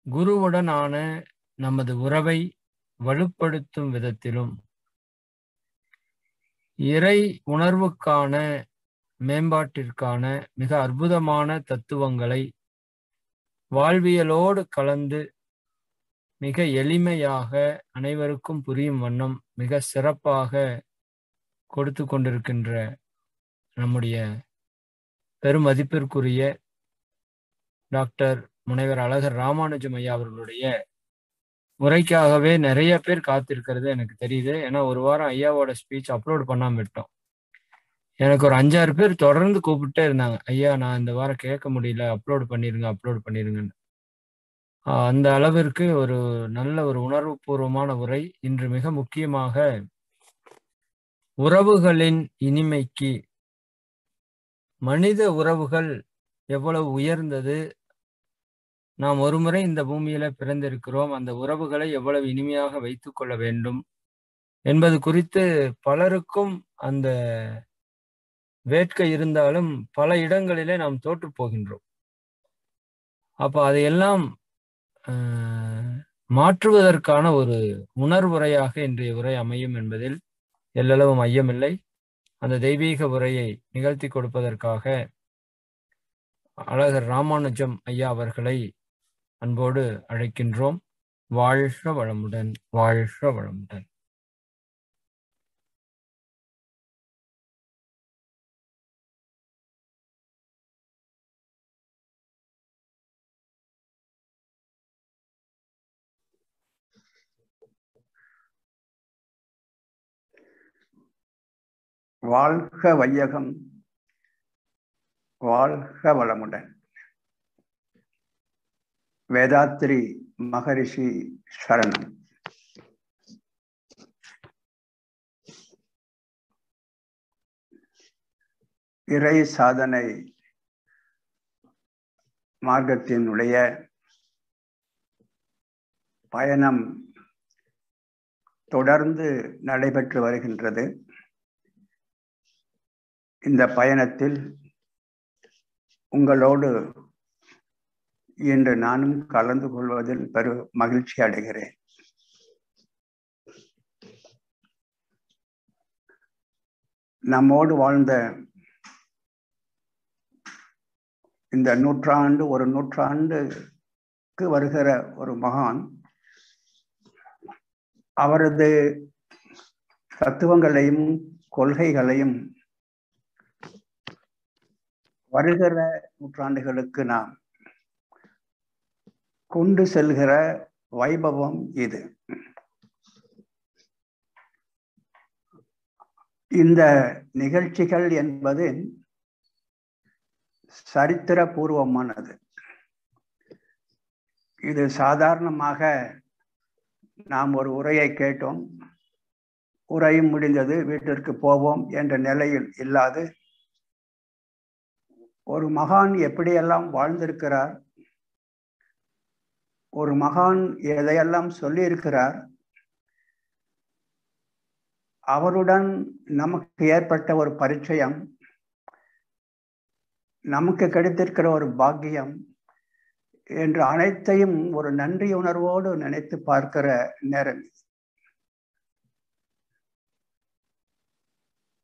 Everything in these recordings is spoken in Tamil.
குருவுடனான நமது உறவை வலுப்படுத்தும் விதத்திலும், இறை உணர்வுக்கான மேம்பாட்டிற்கான மிக அற்புதமான தத்துவங்களை வாழ்வியலோடு கலந்து மிக எளிமையாக அனைவருக்கும் புரியும் வண்ணம் மிக சிறப்பாக கொடுத்து கொண்டிருக்கின்ற நம்முடைய பெருமதிப்பிற்குரிய டாக்டர் முனைவர் அழகர் ராமானுஜம் ஐயா அவர்களுடைய உரைக்காகவே நிறைய பேர் காத்திருக்கிறது எனக்கு தெரியுது. ஏன்னா ஒரு வாரம் ஐயாவோட ஸ்பீச் அப்லோட் பண்ணாம விட்டோம். எனக்கு ஒரு 5-6 பேர் தொடர்ந்து கூப்பிட்டே இருந்தாங்க, ஐயா நான் இந்த வாரம் கேட்க முடியல, அப்லோட் பண்ணிருங்கன்னு. அந்த அளவிற்கு ஒரு நல்ல ஒரு உணர்வுபூர்வமான உரை. இன்று மிக முக்கியமாக உறவுகளின் இனிமைக்கு, மனித உறவுகள் எவ்வளவு உயர்ந்தது, நாம் ஒருமுறை இந்த பூமியில பிறந்திருக்கிறோம், அந்த உறவுகளை எவ்வளவு இனிமையாக வைத்துக் கொள்ள வேண்டும் என்பது குறித்து பலருக்கும் அந்த வேட்கை இருந்தாலும் பல இடங்களிலே நாம் தோற்று போகின்றோம். அப்ப அதையெல்லாம் மாற்றுவதற்கான ஒரு உணர்வுரையாக இன்றைய உரை அமையும் என்பதில் எல்லளவும் ஐயமில்லை. அந்த தெய்வீக உரையை நிகழ்த்தி கொடுப்பதற்காக அழகர் ராமானுஜம் ஐயா அவர்களை அன்போடு அழைக்கின்றோம். வாழ்க வளமுடன், வாழ்க வளமுடன். வாழ்க வையகம், வாழ்க வளமுடன். வேதாத்ரி மகரிஷி சரணம். இறை சாதனை மார்க்கத்தினுடைய பயணம் தொடர்ந்து நடைபெற்று வருகின்றது. இந்த பயணத்தில் உங்களோடு இன்று நானும் கலந்து கொள்வதில் பெரும் மகிழ்ச்சி அடைகிறேன். நம்மோடு வாழ்ந்த இந்த நூற்றாண்டு, ஒரு நூற்றாண்டுக்கு வருகிற ஒரு மகான், அவரது தத்துவங்களையும் கொள்கைகளையும் வருகிற நூற்றாண்டுகளுக்கு நாம் கொண்டு செல்கிற வைபவம் இது. இந்த நிகழ்ச்சிகள் என்பது சரித்திர பூர்வமானது. இது சாதாரணமாக நாம் ஒரு உரையை கேட்டோம், உரையும் முடிந்தது, வீட்டிற்கு போவோம் என்ற நிலையில் இல்லாது, ஒரு மகான் எப்படியெல்லாம் வாழ்ந்திருக்கிறார், ஒரு மகான் எதையெல்லாம் சொல்லியிருக்கிறார், அவருடன் நமக்கு ஏற்பட்ட ஒரு பரிச்சயம், நமக்கு கிடைத்திருக்கிற ஒரு பாக்கியம் என்று அனைத்தையும் ஒரு நன்றி உணர்வோடு நினைத்து பார்க்கிற நேரம்.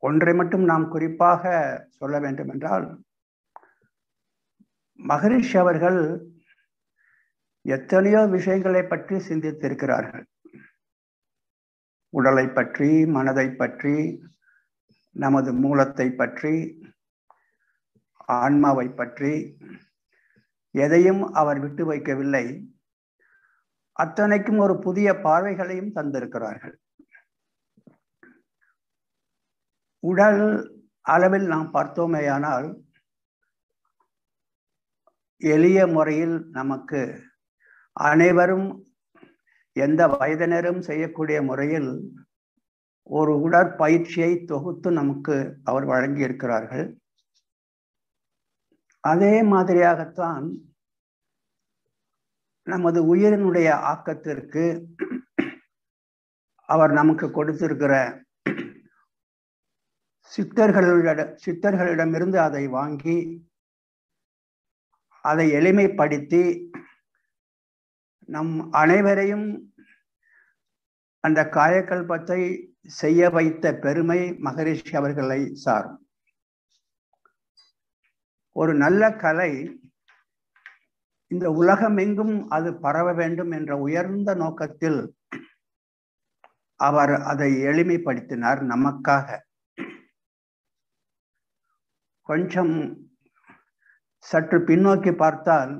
ஒன்றை மட்டும் நாம் குறிப்பாக சொல்ல வேண்டும் என்றால், மகரிஷி அவர்கள் எத்தனையோ விஷயங்களை பற்றி சிந்தித்திருக்கிறார்கள். உடலை பற்றி, மனதை பற்றி, நமது மூலத்தை பற்றி, ஆன்மாவை பற்றி எதையும் அவர் விட்டு வைக்கவில்லை. அத்தனைக்கும் ஒரு புதிய பார்வைகளையும் தந்திருக்கிறார்கள். உடல் அளவில் நாம் பார்த்தோமேயானால், எளிய முறையில் நமக்கு அனைவரும் எந்த வயதினரும் செய்யக்கூடிய முறையில் ஒரு உடற்பயிற்சியை தொகுத்து நமக்கு அவர் வழங்கி இருக்கிறார்கள். அதே மாதிரியாகத்தான் நமது உயிரினுடைய ஆக்கத்திற்கு அவர் நமக்கு கொடுத்திருக்கிற சித்தர்களிடமிருந்து அதை வாங்கி, அதை எளிமைப்படுத்தி நம் அனைவரையும் அந்த காயக்கல்பத்தை செய்ய வைத்த பெருமை மகரிஷி அவர்களை சாரும். ஒரு நல்ல கலை இந்த உலகம் எங்கும் அது பரவ வேண்டும் என்ற உயர்ந்த நோக்கத்தில் அவர் அதை எளிமைப்படுத்தினார் நமக்காக. கொஞ்சம் சற்று பின்னோக்கி பார்த்தால்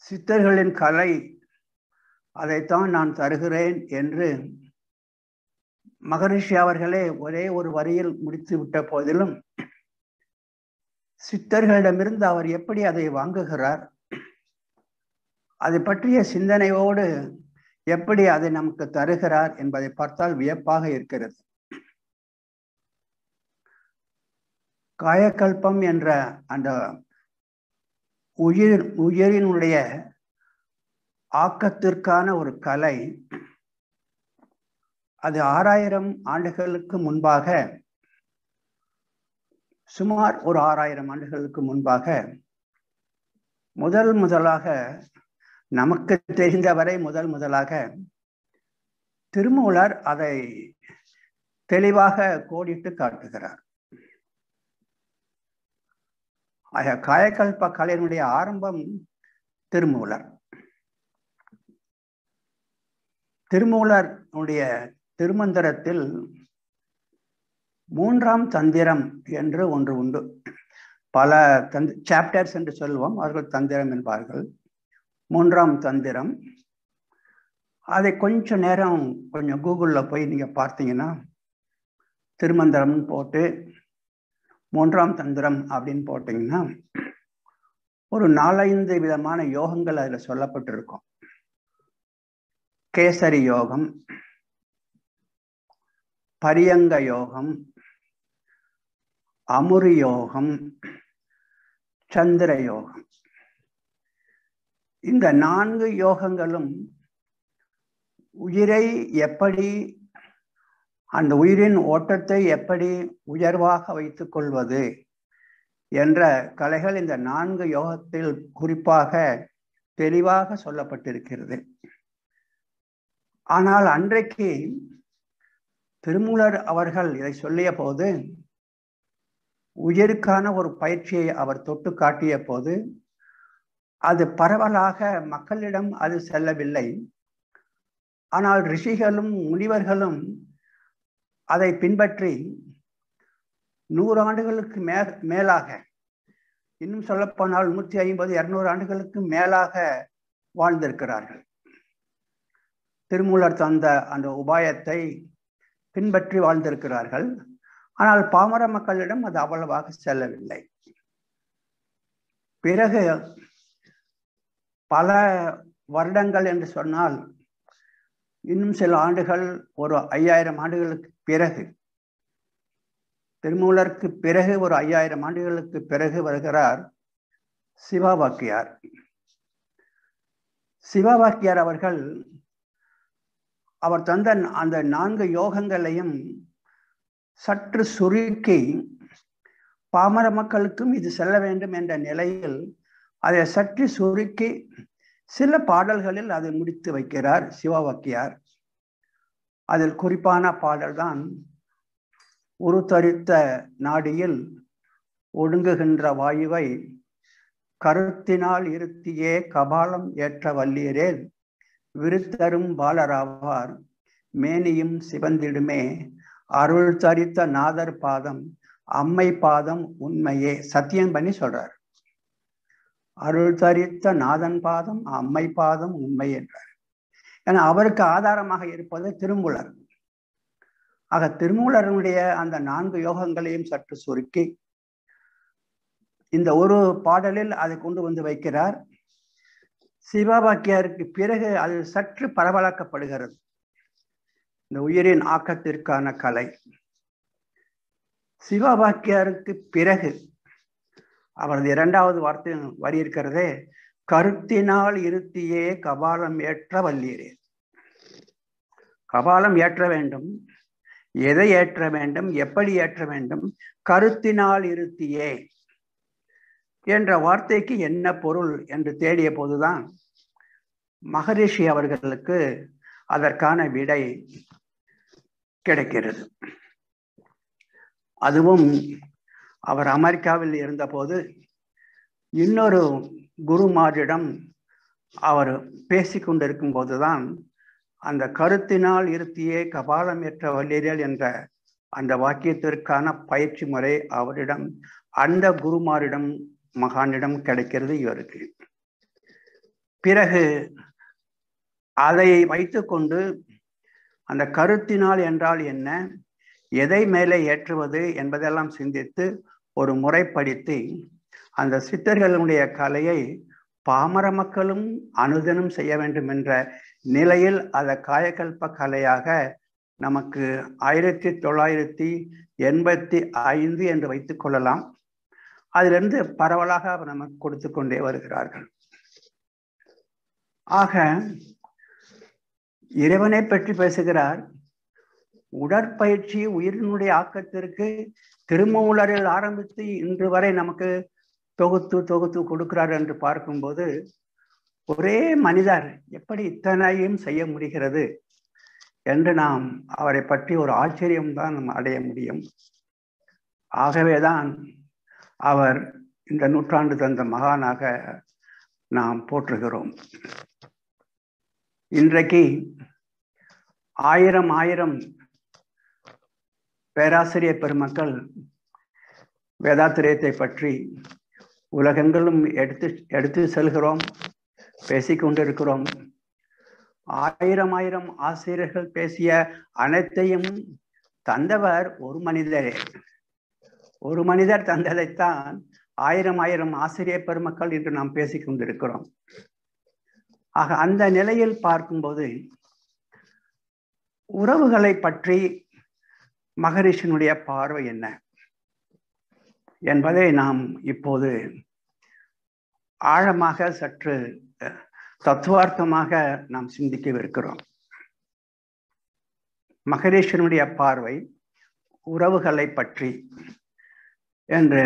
சித்தர்களின் கலை அதைத்தான் நான் தருகிறேன் என்று மகரிஷி அவர்களே ஒரே ஒரு வரியில் முடித்து விட்ட போதிலும் சித்தர்களிடமிருந்து அவர் எப்படி அதை வாங்குகிறார், அதை பற்றிய சிந்தனையோடு எப்படி அதை நமக்கு தருகிறார் என்பதை பார்த்தால் வியப்பாக இருக்கிறது. காயக்கல்பம் என்ற அந்த உயிரினுடைய ஆக்கத்திற்கான ஒரு கலை, அது 6000 ஆண்டுகளுக்கு முன்பாக, சுமார் ஒரு 6000 ஆண்டுகளுக்கு முன்பாக முதலாக நமக்கு தெரிந்தவரை முதலாக திருமூலர் அதை தெளிவாக கோடிட்டு காட்டுகிறார். காயக்கல்ப கலையினுடைய ஆரம்பம் திருமூலர். திருமூலருடைய திருமந்திரத்தில் 3ஆம் தந்திரம் என்று ஒன்று உண்டு. பல சாப்டர்ஸ் என்று சொல்லுவோம், அவர்கள் தந்திரம் என்பார்கள். 3ஆம் தந்திரம், அதை கொஞ்ச நேரம் கொஞ்சம் கூகுளில் போய் நீங்க பார்த்தீங்கன்னா திருமந்திரம்னு போட்டு 3ஆம் தந்திரம் அப்படின்னு போட்டீங்கன்னா ஒரு 4-5 விதமான யோகங்கள் அதில் சொல்லப்பட்டிருக்கும். கேசரி யோகம், பரியங்க யோகம், அமுரி யோகம், சந்திர யோகம். இந்த 4 யோகங்களும் உயிரை எப்படி, அந்த உயிரின் ஓட்டத்தை எப்படி உயர்வாக வைத்துக் கொள்வது என்ற கலைகள் இந்த 4 யோகத்தில் குறிப்பாக தெளிவாக சொல்லப்பட்டிருக்கிறது. ஆனால் அன்றைக்கு திருமூலர் அவர்கள் இதை சொல்லிய போது, உயிருக்கான ஒரு பயிற்சியை அவர் தொட்டு காட்டிய போது, அது பரவலாக மக்களிடம் அது செல்லவில்லை. ஆனால் ரிஷிகளும் முனிவர்களும் அதை பின்பற்றி 100 ஆண்டுகளுக்கு மேலாக, இன்னும் சொல்லப்போனால் 150-200 ஆண்டுகளுக்கு மேலாக வாழ்ந்திருக்கிறார்கள். திருமூலர் தந்த அந்த உபாயத்தை பின்பற்றி வாழ்ந்திருக்கிறார்கள். ஆனால் பாமர மக்களிடம் அது அவ்வளவாக செல்லவில்லை. பிறகு பல வருடங்கள் என்று சொன்னால் இன்னும் சில ஆண்டுகள், ஒரு 5000 ஆண்டுகளுக்கு பிறகு, திருமூலருக்கு பிறகு ஒரு 5000 ஆண்டுகளுக்கு பிறகு வருகிறார் சிவவாக்கியார். சிவவாக்கியார் அவர்கள் அவர் தந்த அந்த 4 யோகங்களையும் சற்று சுருக்கி பாமர மக்களுக்கும் இது செல்ல வேண்டும் என்ற நிலையில் அதை சற்று சுருக்கி சில பாடல்களில் அதை முடித்து வைக்கிறார் சிவவாக்கியார். அதில் குறிப்பான பாடல்தான் உருத்தரித்த நாடியில் ஒடுங்குகின்ற வாயுவை கருத்தினால் இருத்தியே கபாலம் ஏற்ற வல்லீரேல் விருத்தரும் பாலராவார் மேனியும் சிவந்திடுமே அருள் தரித்த நாதர் பாதம் அம்மை பாதம் உண்மையே. சத்தியம் பண்ணி சொல்றார். அருள் தரித்த நாதன் பாதம் அம்மை பாதம் உண்மை என்றார். ஏன்னா அவருக்கு ஆதாரமாக இருப்பது திருமூலர். ஆக திருமூலருடைய அந்த 4 யோகங்களையும் சற்று சுருக்கி இந்த ஒரு பாடலில் அதை கொண்டு வந்து வைக்கிறார். சிவவாக்கியாருக்கு பிறகு அது சற்று பரவலாக்கப்படுகிறது. இந்த உயிரின் ஆக்கத்திற்கான கலை சிவவாக்கியாருக்கு பிறகு அவரது 2வது வார்த்தை வரி இருக்கிறதே, கருத்தினால் இருத்தியே கபாலம் ஏற்ற வல்லீரே. கபாலம் ஏற்ற வேண்டும். எதை ஏற்ற வேண்டும், எப்படி ஏற்ற வேண்டும்? கருத்தினால் இருத்தியே. என்ற வார்த்தைக்கு என்ன பொருள் என்று தேடிய போதுதான் மகரிஷி அவர்களுக்கு அதற்கான விடை கிடைக்கிறது. அதுவும் அவர் அமெரிக்காவில் இருந்தபோது இன்னொரு குருமாரிடம் அவர் பேசிக்கொண்டிருக்கும் போதுதான் அந்த கருத்தினால் இருத்தியே கபாலம் ஏற்ற வல்லீரல் என்ற அந்த வாக்கியத்திற்கான பயிற்சி முறை அவரிடம், அந்த குருமாரிடம், மகானிடம் கிடைக்கிறது இவருக்கு. பிறகு அதை வைத்துக்கொண்டு அந்த கருத்தினால் என்றால் என்ன, எதை மேலே ஏற்றுவது என்பதெல்லாம் சிந்தித்து ஒரு முறைப்படுத்தி அந்த சித்தர்களுடைய கலையை பாமர மக்களும் அனுதினம் செய்ய வேண்டும் என்ற நிலையில் அதை காயகல்ப கலையாக நமக்கு 1985 என்று வைத்துக் கொள்ளலாம். அதிலிருந்து பரவலாக நமக்கு கொடுத்து கொண்டே வருகிறார்கள். ஆக இறைவனை பற்றி பேசுகிறார். உடற்பயிற்சி உயிரினுடைய ஆக்கத்திற்கு திருமூலரில் ஆரம்பித்து இன்று வரை நமக்கு தொகுத்து கொடுக்கிறார் என்று பார்க்கும்போது ஒரே மனிதர் எப்படி இத்தனையும் செய்ய முடிகிறது என்று நாம் அவரை பற்றி ஒரு ஆச்சரியம்தான் நாம் அடைய முடியும். ஆகவேதான் அவர் இந்த நூற்றாண்டு தந்த மகானாக நாம் போற்றுகிறோம். இன்றைக்கு ஆயிரம் பேராசிரியர் பெருமக்கள் வேதாத்திரியத்தை பற்றி உலகெங்கிலும் எடுத்து செல்கிறோம், பேசிக்கொண்டிருக்கிறோம். ஆயிரம் ஆசிரியர்கள் பேசிய அனைத்தையும் தந்தவர் ஒரு மனிதரே. ஒரு மனிதர் தந்ததைத்தான் ஆயிரம் ஆசிரியர் பெருமக்கள் என்று நாம் பேசிக்கொண்டிருக்கிறோம். ஆக அந்த நிலையில் பார்க்கும்போது உறவுகளை பற்றி மகரிஷினுடைய பார்வை என்ன என்பதை நாம் இப்போது ஆழமாக சற்று தத்துவார்த்தமாக நாம் சிந்திக்கவிருக்கிறோம். மகரிஷினுடைய பார்வை உறவுகளை பற்றி என்று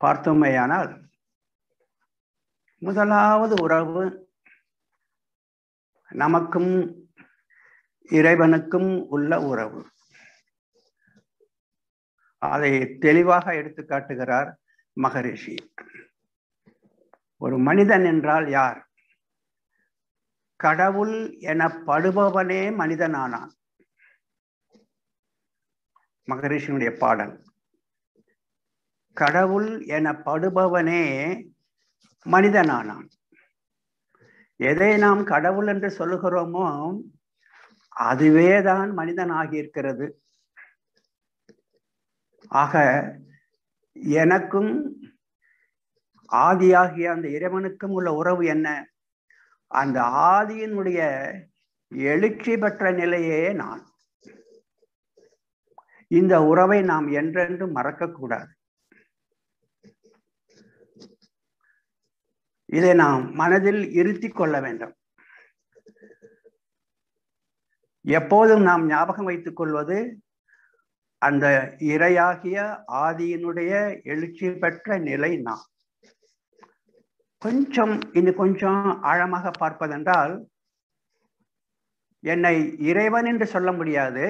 பார்த்தோமேயானால், முதலாவது உறவு நமக்கும் இறைவனுக்கும் உள்ள உறவு. அதை தெளிவாக எடுத்து காட்டுகிறார் மகரிஷி. ஒரு மனிதன் என்றால் யார்? கடவுள் எனப்படுபவனே மனிதனானான். மகரிஷியினுடைய பாடல். கடவுள் எனப்படுபவனே மனிதனானான். எதை நாம் கடவுள் என்று சொல்லுகிறோமோ அதுவேதான் மனிதன் ஆகியிருக்கிறது. ஆக எனக்கும் ஆதியாகிய அந்த இறைவனுக்கும் உள்ள உறவு என்ன? அந்த ஆதியினுடைய எழுச்சி பெற்ற நிலையே நான். இந்த உறவை நாம் என்றென்றும் மறக்கக்கூடாது. இதை நாம் மனதில் இருத்தி கொள்ள வேண்டும். எப்போதும் நாம் ஞாபகம் வைத்துக் கொள்வது அந்த இறையாகிய ஆதியினுடைய எழுச்சி பெற்ற நிலை நான். கொஞ்சம் ஆழமாக பார்ப்பதென்றால், என்னை இறைவன் என்று சொல்ல முடியாது,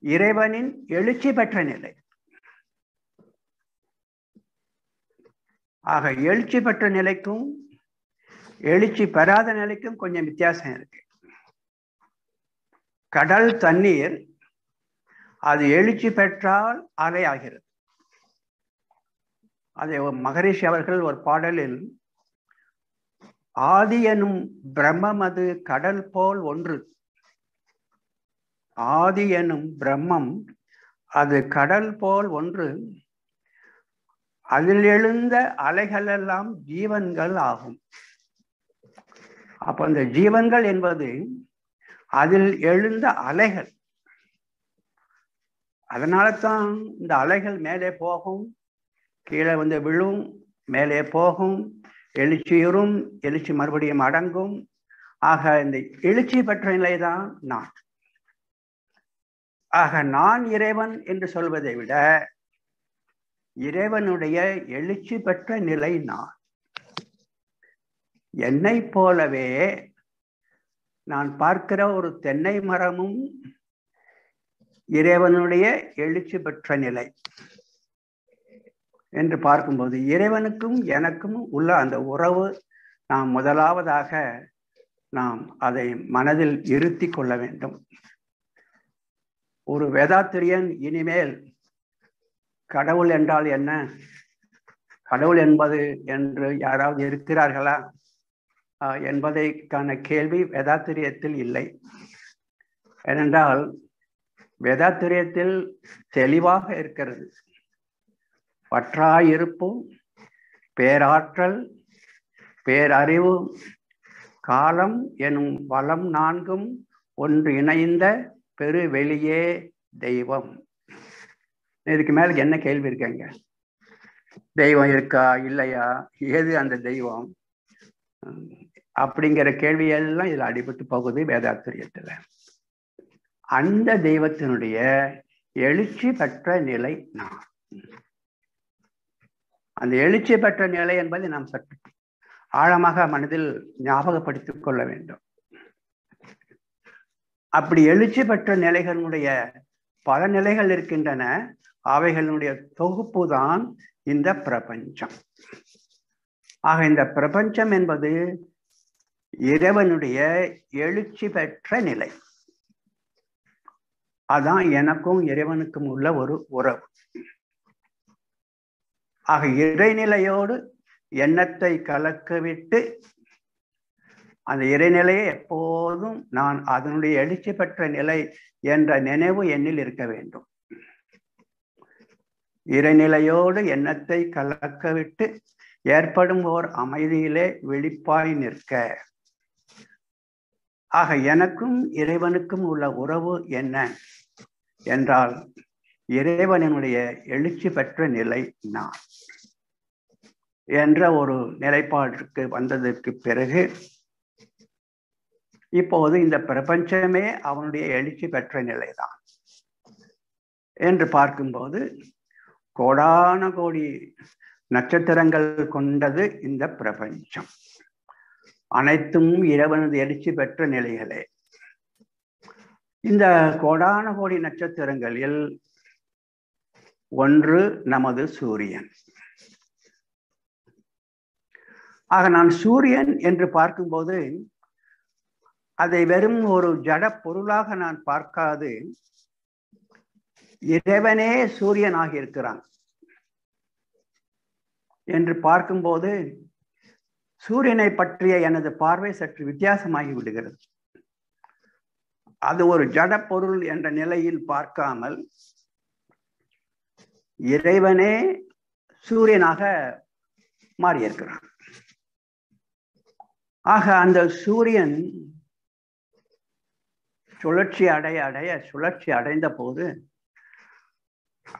இறைவனின் எழுச்சி பெற்ற நிலை. ஆக எழுச்சி பெற்ற நிலைக்கும் எழுச்சி பெறாத நிலைக்கும் கொஞ்சம் வித்தியாசம் இருக்கு. கடல் தண்ணீர் அது எழுச்சி பெற்றால் அலை ஆகிறது. அதை மகரிஷி அவர்கள் ஒரு பாடலில், ஆதி எனும் பிரம்மம் அது கடல் போல் ஒன்று. ஆதி எனும் பிரம்மம் அது கடல் போல் ஒன்று. அதில் எழுந்த அலைகள் எல்லாம் ஜீவன்கள் ஆகும். அப்ப அந்த ஜீவன்கள் என்பது அதில் எழுந்த அலைகள். அதனால தான் இந்த அலைகள் மேலே போகும், கீழே வந்து விழும், மேலே போகும், எழுச்சியுறும், எழுச்சி மறுபடியும் அடங்கும். ஆக இந்த எழுச்சி பெற்ற நிலைதான் நான். ஆக நான் இறைவன் என்று சொல்வதை விட இறைவனுடைய எழுச்சி பெற்ற நிலை நான். என்னை போலவே நான் பார்க்கிற ஒரு தென்னை மரமும் இறைவனுடைய எழுச்சி பெற்ற நிலை என்று பார்க்கும்போது இறைவனுக்கும் எனக்கும் உள்ள அந்த உறவு நாம் முதலாவதாக நாம் அதை மனதில் இருத்தி கொள்ள வேண்டும். ஒரு வேதாத்திரியன் இனிமேல் கடவுள் என்றால் என்ன, கடவுள் என்பது என்று யாராவது இருக்கிறார்களா என்பதைக்கான கேள்வி வேதாத்திரியத்தில் இல்லை. ஏனென்றால் வேதாத்திரியத்தில் தெளிவாக இருக்கிறது. பற்றாயிருப்பும் பேராற்றல் பேரறிவு காலம் எனும் வளம் நான்கும் ஒன்று இணைந்த பெரு வெளியே தெய்வம். இதுக்கு மேல என்ன கேள்வி இருக்கங்க? தெய்வம் இருக்கா இல்லையா, ஏது அந்த தெய்வம் அப்படிங்கிற கேள்வியெல்லாம் இதுல அடிபட்டு போகுது வேதாத்திரியத்துல. அந்த தெய்வத்தினுடைய எழுச்சி பெற்ற நிலை நான். அந்த எழுச்சி பெற்ற நிலை என்பதை நாம் சற்று ஆழமாக மனதில் ஞாபகப்படுத்திக் கொள்ள வேண்டும். அப்படி எழுச்சி பெற்ற நிலைகளுடைய பல நிலைகள் இருக்கின்றன. அவைகளுடைய தொகுப்பு தான் இந்த பிரபஞ்சம். ஆக இந்த பிரபஞ்சம் என்பது இறைவனுடைய எழுச்சி பெற்ற நிலை. அதான் எனக்கும் இறைவனுக்கும் உள்ள ஒரு உறவு. ஆக இறைநிலையோடு எண்ணத்தை கலக்கவிட்டு அந்த இறைநிலையை எப்போதும் நான் அதனுடைய எழுச்சி பெற்ற நிலை என்ற நினைவு எண்ணில் இருக்க வேண்டும். இறைநிலையோடு எண்ணத்தை கலக்கவிட்டு ஏற்படும் ஓர் அமைதியிலே விழிப்பாய் நிற்க. ஆக எனக்கும் இறைவனுக்கும் உள்ள உறவு என்ன என்றால் இறைவனுடைய எழுச்சி பெற்ற நிலை நான் என்ற ஒரு நிலைப்பாட்டிற்கு வந்ததற்கு பிறகு இப்போது இந்த பிரபஞ்சமே அவனுடைய எழுச்சி பெற்ற நிலைதான் என்று பார்க்கும்போது கோடான கோடி நட்சத்திரங்கள் கொண்டது இந்த பிரபஞ்சம். அனைத்தும் இறைவனது எழுச்சி பெற்ற நிலைகளே. இந்த கோடான கோடி நட்சத்திரங்களில் ஒன்று நமது சூரியன். ஆக நான் சூரியன் என்று பார்க்கும்போது அதை வெறும் ஒரு ஜட பொருளாக நான் பார்க்காது, இறைவனே சூரியனாகி இருக்கிறான் என்று பார்க்கும்போது சூரியனை பற்றிய எனது பார்வை சற்று வித்தியாசமாகி விடுகிறது. அது ஒரு ஜட பொருள் என்ற நிலையில் பார்க்காமல் இறைவனே சூரியனாக மாறியிருக்கிறான். ஆக அந்த சூரியன் சுழற்சி சுழற்சி அடைந்த போது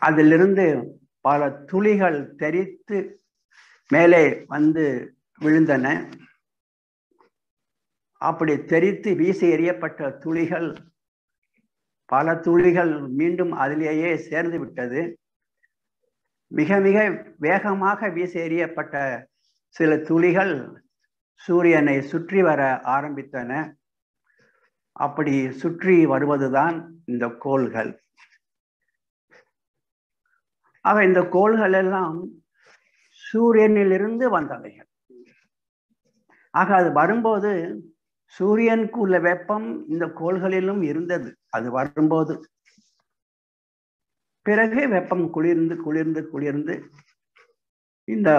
அதிலிருந்து பல துளிகள் தெறித்து மேலே வந்து விழுந்தன. அப்படி தெறித்து வீசி எறியப்பட்ட துளிகள் பல துளிகள் மீண்டும் அதிலேயே சேர்ந்து விட்டது. மிக மிக வேகமாக வீசி எறியப்பட்ட சில துளிகள் சூரியனை சுற்றி வர ஆரம்பித்தன. அப்படி சுற்றி வருவதுதான் இந்த கோள்கள். ஆக இந்த கோள்கள் எல்லாம் சூரியனிலிருந்து வந்தவைகள். ஆக அது வரும்போது சூரியனுக்கு உள்ள வெப்பம் இந்த கோள்களிலும் இருந்தது. அது வரும்போது பிறகு வெப்பம் குளிர்ந்து குளிர்ந்து குளிர்ந்து இந்த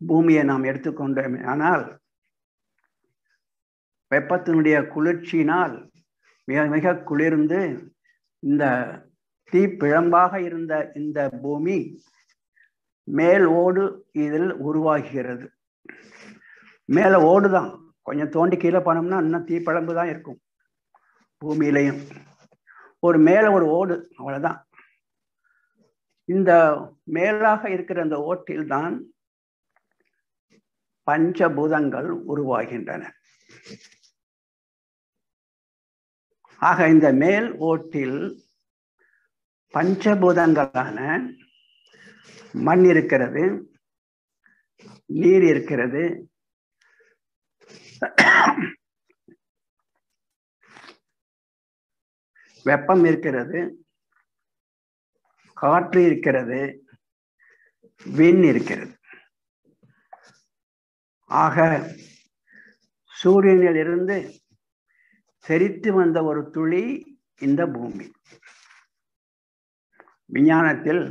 பூமியை நாம் எடுத்துக்கொண்டோம். ஆனால் வெப்பத்தினுடைய குளிர்ச்சியினால் மிக மிக குளிர்ந்து இந்த தீப்பிழம்பாக இருந்த இந்த பூமி மேல் ஓடு இதில் உருவாகிறது. மேல ஓடுதான், கொஞ்சம் தோண்டி கீழே போனோம்னா இன்னும் தீப்பிழம்பு தான் இருக்கும். பூமியிலையும் ஒரு மேல ஒரு ஓடு, அவ்வளவுதான். இந்த மேலாக இருக்கிற அந்த ஓட்டில் தான் பஞ்சபூதங்கள் உருவாகின்றன. ஆக இந்த மேல் ஓட்டில் பஞ்சபூதங்களான மண் இருக்கிறது, நீர் இருக்கிறது, வெப்பம் இருக்கிறது, காற்று இருக்கிறது, விண் இருக்கிறது. ஆக சூரியனில் இருந்து தெரித்து வந்த ஒரு துளி இந்த பூமி. விஞ்ஞானத்தில்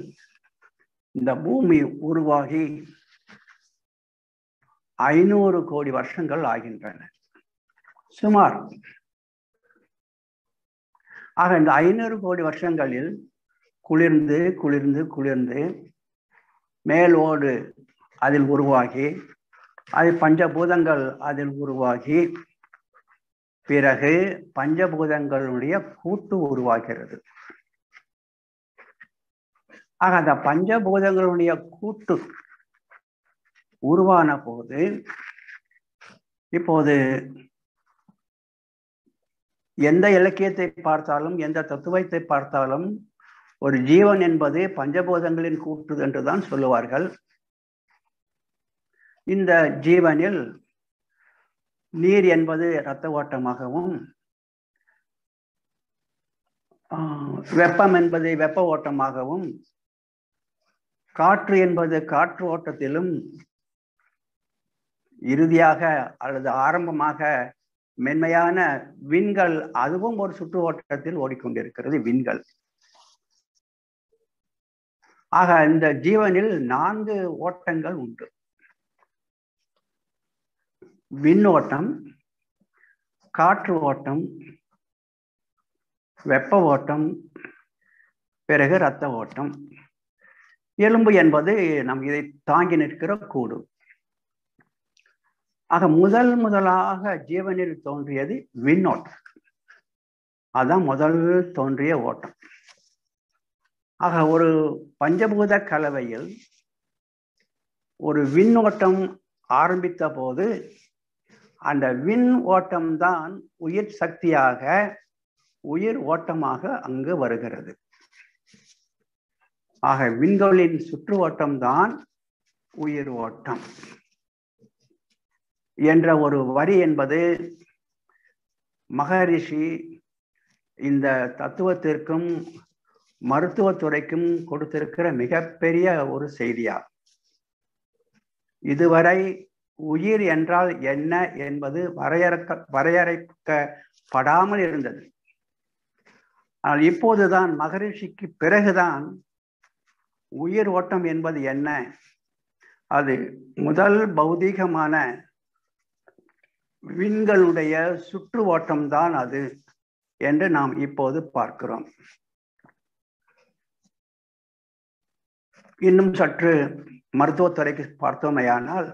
இந்த பூமி உருவாகி 500 கோடி வருஷங்கள் ஆகின்றன சுமார். ஆக இந்த 500 கோடி வருஷங்களில் குளிர்ந்து குளிர்ந்து குளிர்ந்து மேலோடு அதில் உருவாகி, அது பஞ்சபூதங்கள் அதில் உருவாகி, பிறகு பஞ்சபூதங்களுடைய கூட்டு உருவாகிறது. ஆக அந்த பஞ்சபூதங்களுடைய கூட்டு உருவான போது இப்போது எந்த இலக்கியத்தை பார்த்தாலும் எந்த தத்துவத்தை பார்த்தாலும் ஒரு ஜீவன் என்பது பஞ்சபூதங்களின் கூட்டு என்றுதான் சொல்லுவார்கள். இந்த ஜீவனில் நீர் என்பது இரத்த ஓட்டமாகவும், வெப்பம் என்பது வெப்ப ஓட்டமாகவும், காற்று என்பது காற்று ஓட்டத்திலும், இறுதியாக அல்லது ஆரம்பமாக மென்மையான விண்கள், அதுவும் ஒரு சுற்று ஓட்டத்தில் ஓடிக்கொண்டிருக்கிறது விண்கள். ஆக இந்த ஜீவனில் 4 ஓட்டங்கள் உண்டு. விண் ஓட்டம், காற்று ஓட்டம், வெப்ப ஓட்டம், பிறகு இரத்த ஓட்டம். எலும்பு என்பது நம் இதை தாங்கி நிற்கிற கூடு. ஆக முதலாக ஜீவனில் தோன்றியது விண்ணோட்டம். அதான் முதல் தோன்றிய ஓட்டம். ஆக ஒரு பஞ்சபூத கலவையில் ஒரு விண்ணோட்டம் ஆரம்பித்த போது அந்த விண் ஓட்டம்தான் உயிர் சக்தியாக, உயிர் ஓட்டமாக அங்கு வருகிறது. ஆக விண்களின் சுற்று ஓட்டம்தான் உயிர் ஓட்டம் என்ற ஒரு வரி என்பது மகரிஷி இந்த தத்துவத்திற்கும் மருத்துவத்துறைக்கும் கொடுத்திருக்கிற மிகப்பெரிய ஒரு செய்தியாகும். இதுவரை உயிர் என்றால் என்ன என்பது வரையறுக்கப்படாமல் இருந்தது. ஆனால் இப்போதுதான் மகரிஷிக்கு பிறகுதான் உயிர் ஓட்டம் என்பது என்ன, அது முதல் பௌதீகமான விண்களுடைய சுற்று ஓட்டம்தான் அது என்று நாம் இப்போது பார்க்கிறோம். இன்னும் சற்று மருத்துவத்துறைக்கு பார்த்தோமையானால்,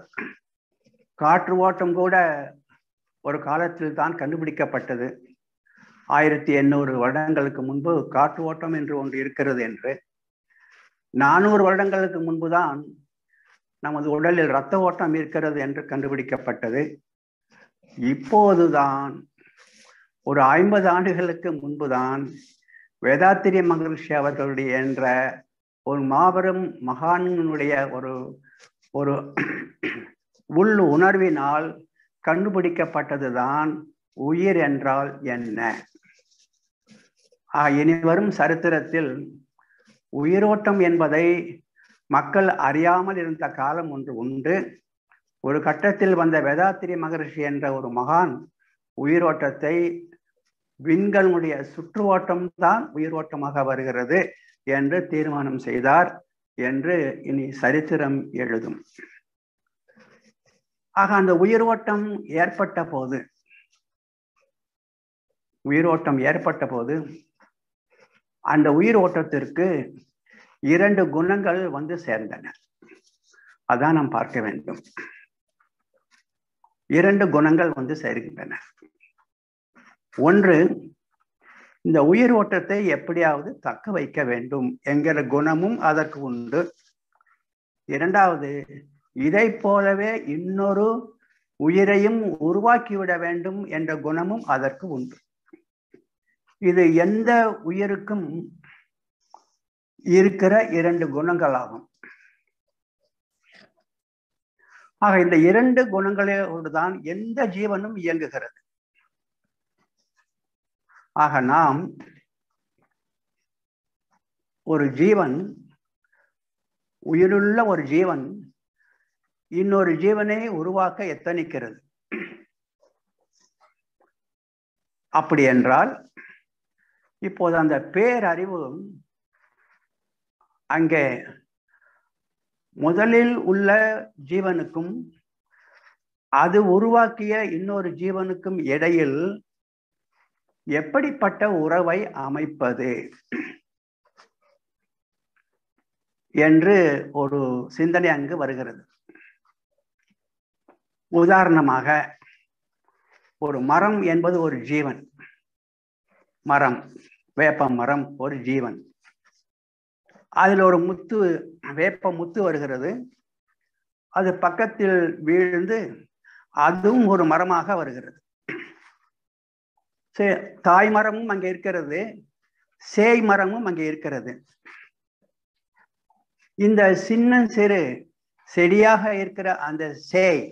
காற்று ஓட்டம் கூட ஒரு காலத்தில் தான் கண்டுபிடிக்கப்பட்டது. 1800 வருடங்களுக்கு முன்பு காற்று ஓட்டம் என்று ஒன்று இருக்கிறது என்று, 400 வருடங்களுக்கு முன்புதான் நமது உடலில் இரத்த ஓட்டம் இருக்கிறது என்று கண்டுபிடிக்கப்பட்டது. இப்போதுதான் ஒரு 50 ஆண்டுகளுக்கு முன்புதான் வேதாத்திரி மகரிஷி அவர்களுடைய என்ற ஒரு மாபெரும் மகானுடைய ஒரு உள் உணர்வினால் கண்டுபிடிக்கப்பட்டதுதான் உயிர் என்றால் என்ன. இனி வரும் சரித்திரத்தில் உயிரோட்டம் என்பதை மக்கள் அறியாமல் இருந்த காலம் ஒன்று உண்டு. ஒரு கட்டத்தில் வந்த வேதாத்திரி மகரிஷி என்ற ஒரு மகான் உயிரோட்டத்தை விண்களுடைய சுற்று ஓட்டம்தான் உயிரோட்டமாக வருகிறது என்று தீர்மானம் செய்தார் என்று இனி சரித்திரம் எழுதும். ஆக அந்த உயிரோட்டம் ஏற்பட்ட போது அந்த உயிர் ஓட்டத்திற்கு 2 குணங்கள் வந்து சேர்ந்தன. அதான் நாம் பார்க்க வேண்டும். 2 குணங்கள் வந்து சேர்கின்றன. ஒன்று, இந்த உயிர் ஓட்டத்தை எப்படியாவது தக்க வைக்க வேண்டும் என்கிற குணமும் அதற்கு உண்டு. இரண்டாவது, இதை போலவே இன்னொரு உயிரையும் உருவாக்கிவிட வேண்டும் என்ற குணமும் அதற்கு உண்டு. இது எந்த உயிருக்கும் இருக்கிற 2 குணங்களாகும். ஆக இந்த இரண்டு குணங்களோடு தான் எந்த ஜீவனும் இயங்குகிறது. ஆக நாம் ஒரு ஜீவன், உயிருள்ள ஒரு ஜீவன் இன்னொரு ஜீவனை உருவாக்க எத்தனிக்கிறது. அப்படி என்றால் இப்போது அந்த பேரறிவு அங்கே முதலில் உள்ள ஜீவனுக்கும் அது உருவாக்கிய இன்னொரு ஜீவனுக்கும் இடையில் எப்படிப்பட்ட உறவை அமைப்பது என்று ஒரு சிந்தனை அங்கு வருகிறது. உதாரணமாக, ஒரு மரம் என்பது ஒரு ஜீவன். மரம், வேப்ப மரம் ஒரு ஜீவன். அதில் ஒரு முத்து, வேப்ப முத்து வருகிறது. அது பக்கத்தில் வீழ்ந்து அதுவும் ஒரு மரமாக வருகிறது. தாய் மரமும் அங்கே இருக்கிறது, சேய் மரமும் அங்கே இருக்கிறது. இந்த சின்ன சிறு செடியாக இருக்கிற அந்த சேய்,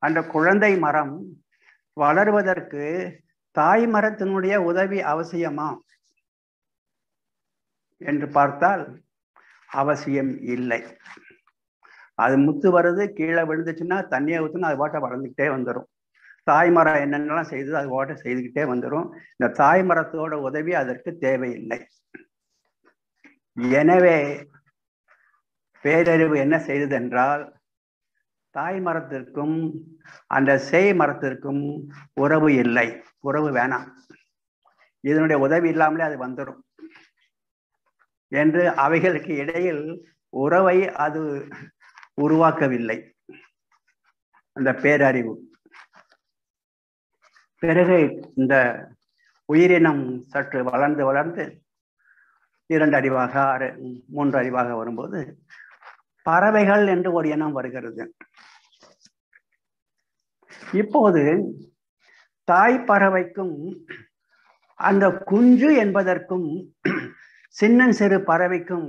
அந்த குழந்தை மரம் வளர்வதற்கு தாய் மரத்தினுடைய உதவி அவசியமா என்று பார்த்தால் அவசியம் இல்லை. அது முத்து வருது, கீழே விழுந்துச்சுன்னா தண்ணியை ஊற்றுனா அது பாட்டை வளர்ந்துக்கிட்டே வந்துடும். தாய் மரம் என்னென்னலாம் செய்தது அது பாட்டை செய்துக்கிட்டே வந்துடும். இந்த தாய் மரத்தோட உதவி அதற்கு தேவையில்லை. எனவே பேரறிவு என்ன செய்தது என்றால், தாய் மரத்திற்கும் அந்த சேய் மரத்திற்கும் உறவு இல்லை, உறவு வேணாம், இதனுடைய உதவி இல்லாமலே அது வந்துடும் என்று அவைகளுக்கு இடையில் உறவை அது உருவாக்கவில்லை, அந்த பேரறிவு. பிறகு இந்த உயிரினம் சற்று வளர்ந்து வளர்ந்து 2 அறிவாக 3 அறிவாக வரும்போது பறவைகள் என்று ஒரு இனம் வருகிறது. இப்போது தாய் பறவைக்கும் அந்த குஞ்சு என்பதற்கும் சின்ன சிறு பறவைக்கும்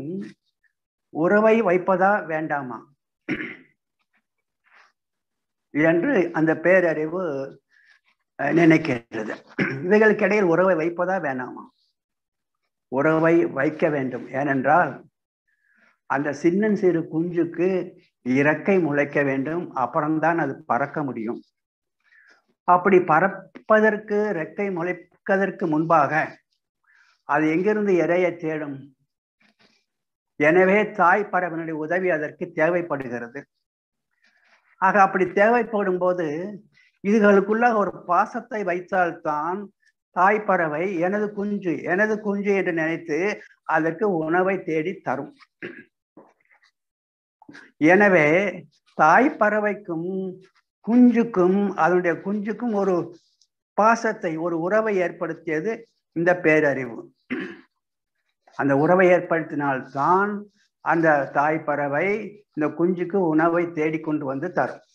உறவை வைப்பதா வேண்டாமா என்று அந்த பேரறிவு நினைக்கிறது. இவைகளுக்கு இடையில் உறவை வைப்பதா வேண்டாமா? உறவை வைக்க வேண்டும். ஏனென்றால் அந்த சின்ன சிறு குஞ்சுக்கு இறக்கை முளைக்க வேண்டும், அப்புறம்தான் அது பறக்க முடியும். அப்படி பறப்பதற்கு இறக்கை முளைப்பதற்கு முன்பாக அது எங்கிருந்து இறையை தேடும்? எனவே தாய் பறவையினுடைய உதவி அதற்கு தேவைப்படுகிறது. ஆக அப்படி தேவைப்படும் போது இதுகளுக்குள்ள ஒரு பாசத்தை வைத்தால்தான் தாய் பறவை எனது குஞ்சு எனது குஞ்சு என்று நினைத்து அதற்கு உணவை தேடி தரும். எனவே தாய் பறவைக்கும் குஞ்சுக்கும் அதனுடைய குஞ்சுக்கும் ஒரு பாசத்தை, ஒரு உறவை ஏற்படுத்தியது இந்த பேரறிவு. அந்த உறவை ஏற்படுத்தினால்தான் அந்த தாய் பறவை இந்த குஞ்சுக்கு உணவை தேடிக்கொண்டு வந்து தரும்.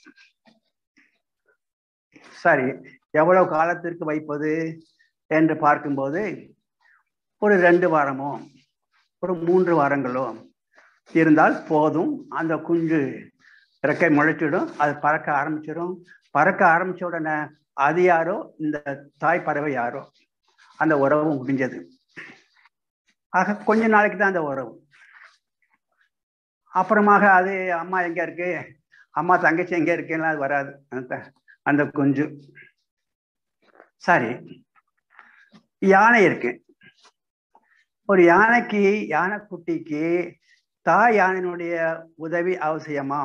சரி, எவ்வளவு காலத்திற்கு வைப்பது என்று பார்க்கும்போது ஒரு 2 வாரமோ ஒரு 3 வாரங்களோ இருந்தால் போதும். அந்த குஞ்சு இறக்கை முளைச்சிடும், அது பறக்க ஆரம்பிச்சிடும். பறக்க ஆரம்பிச்ச உடனே அது யாரோ இந்த தாய் பறவை யாரோ, அந்த உறவு முடிஞ்சது. ஆக கொஞ்ச நாளைக்கு தான் அந்த உறவு. அப்புறமாக அது அம்மா எங்க இருக்கு, அம்மா தங்கச்சி எங்க இருக்குன்னா அது வராது அந்த குஞ்சு. சரி, யானை இருக்கு. ஒரு யானைக்கு, யானை குட்டிக்கு தாய் யானையினுடைய உதவி அவசியமா?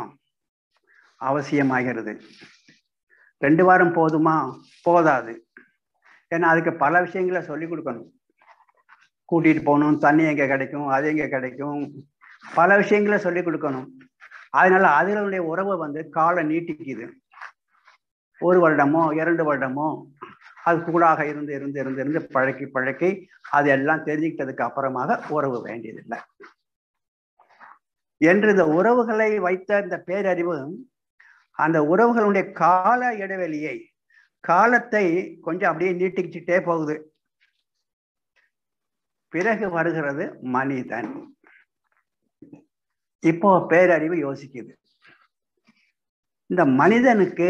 அவசியமாகிறது. 2 வாரம் போதுமா? போதாது. ஏன்னா அதுக்கு பல விஷயங்களை சொல்லி கொடுக்கணும். கூட்டிட்டு போகணும், தண்ணி எங்க கிடைக்கும், அது எங்க கிடைக்கும், பல விஷயங்களை சொல்லி கொடுக்கணும். அதனால அதுகளுடைய உறவை காலை நீட்டிக்குது. 1 வருடமோ 2 வருடமோ அது கூடாக இருந்து இருந்து இருந்து இருந்து பழக்கி பழக்கி அது எல்லாம் தெரிஞ்சுக்கிட்டதுக்கு அப்புறமாக உறவு வேண்டியதில்லை என்று இந்த உறவுகளை வைத்த இந்த பேரறிவு அந்த உறவுகளுடைய கால இடைவெளியை, காலத்தை கொஞ்சம் அப்படியே நீட்டிக்கிட்டே போகுது. பிறகு வருகிறது மனிதன். இப்போ பேரறிவு யோசிக்குது, இந்த மனிதனுக்கு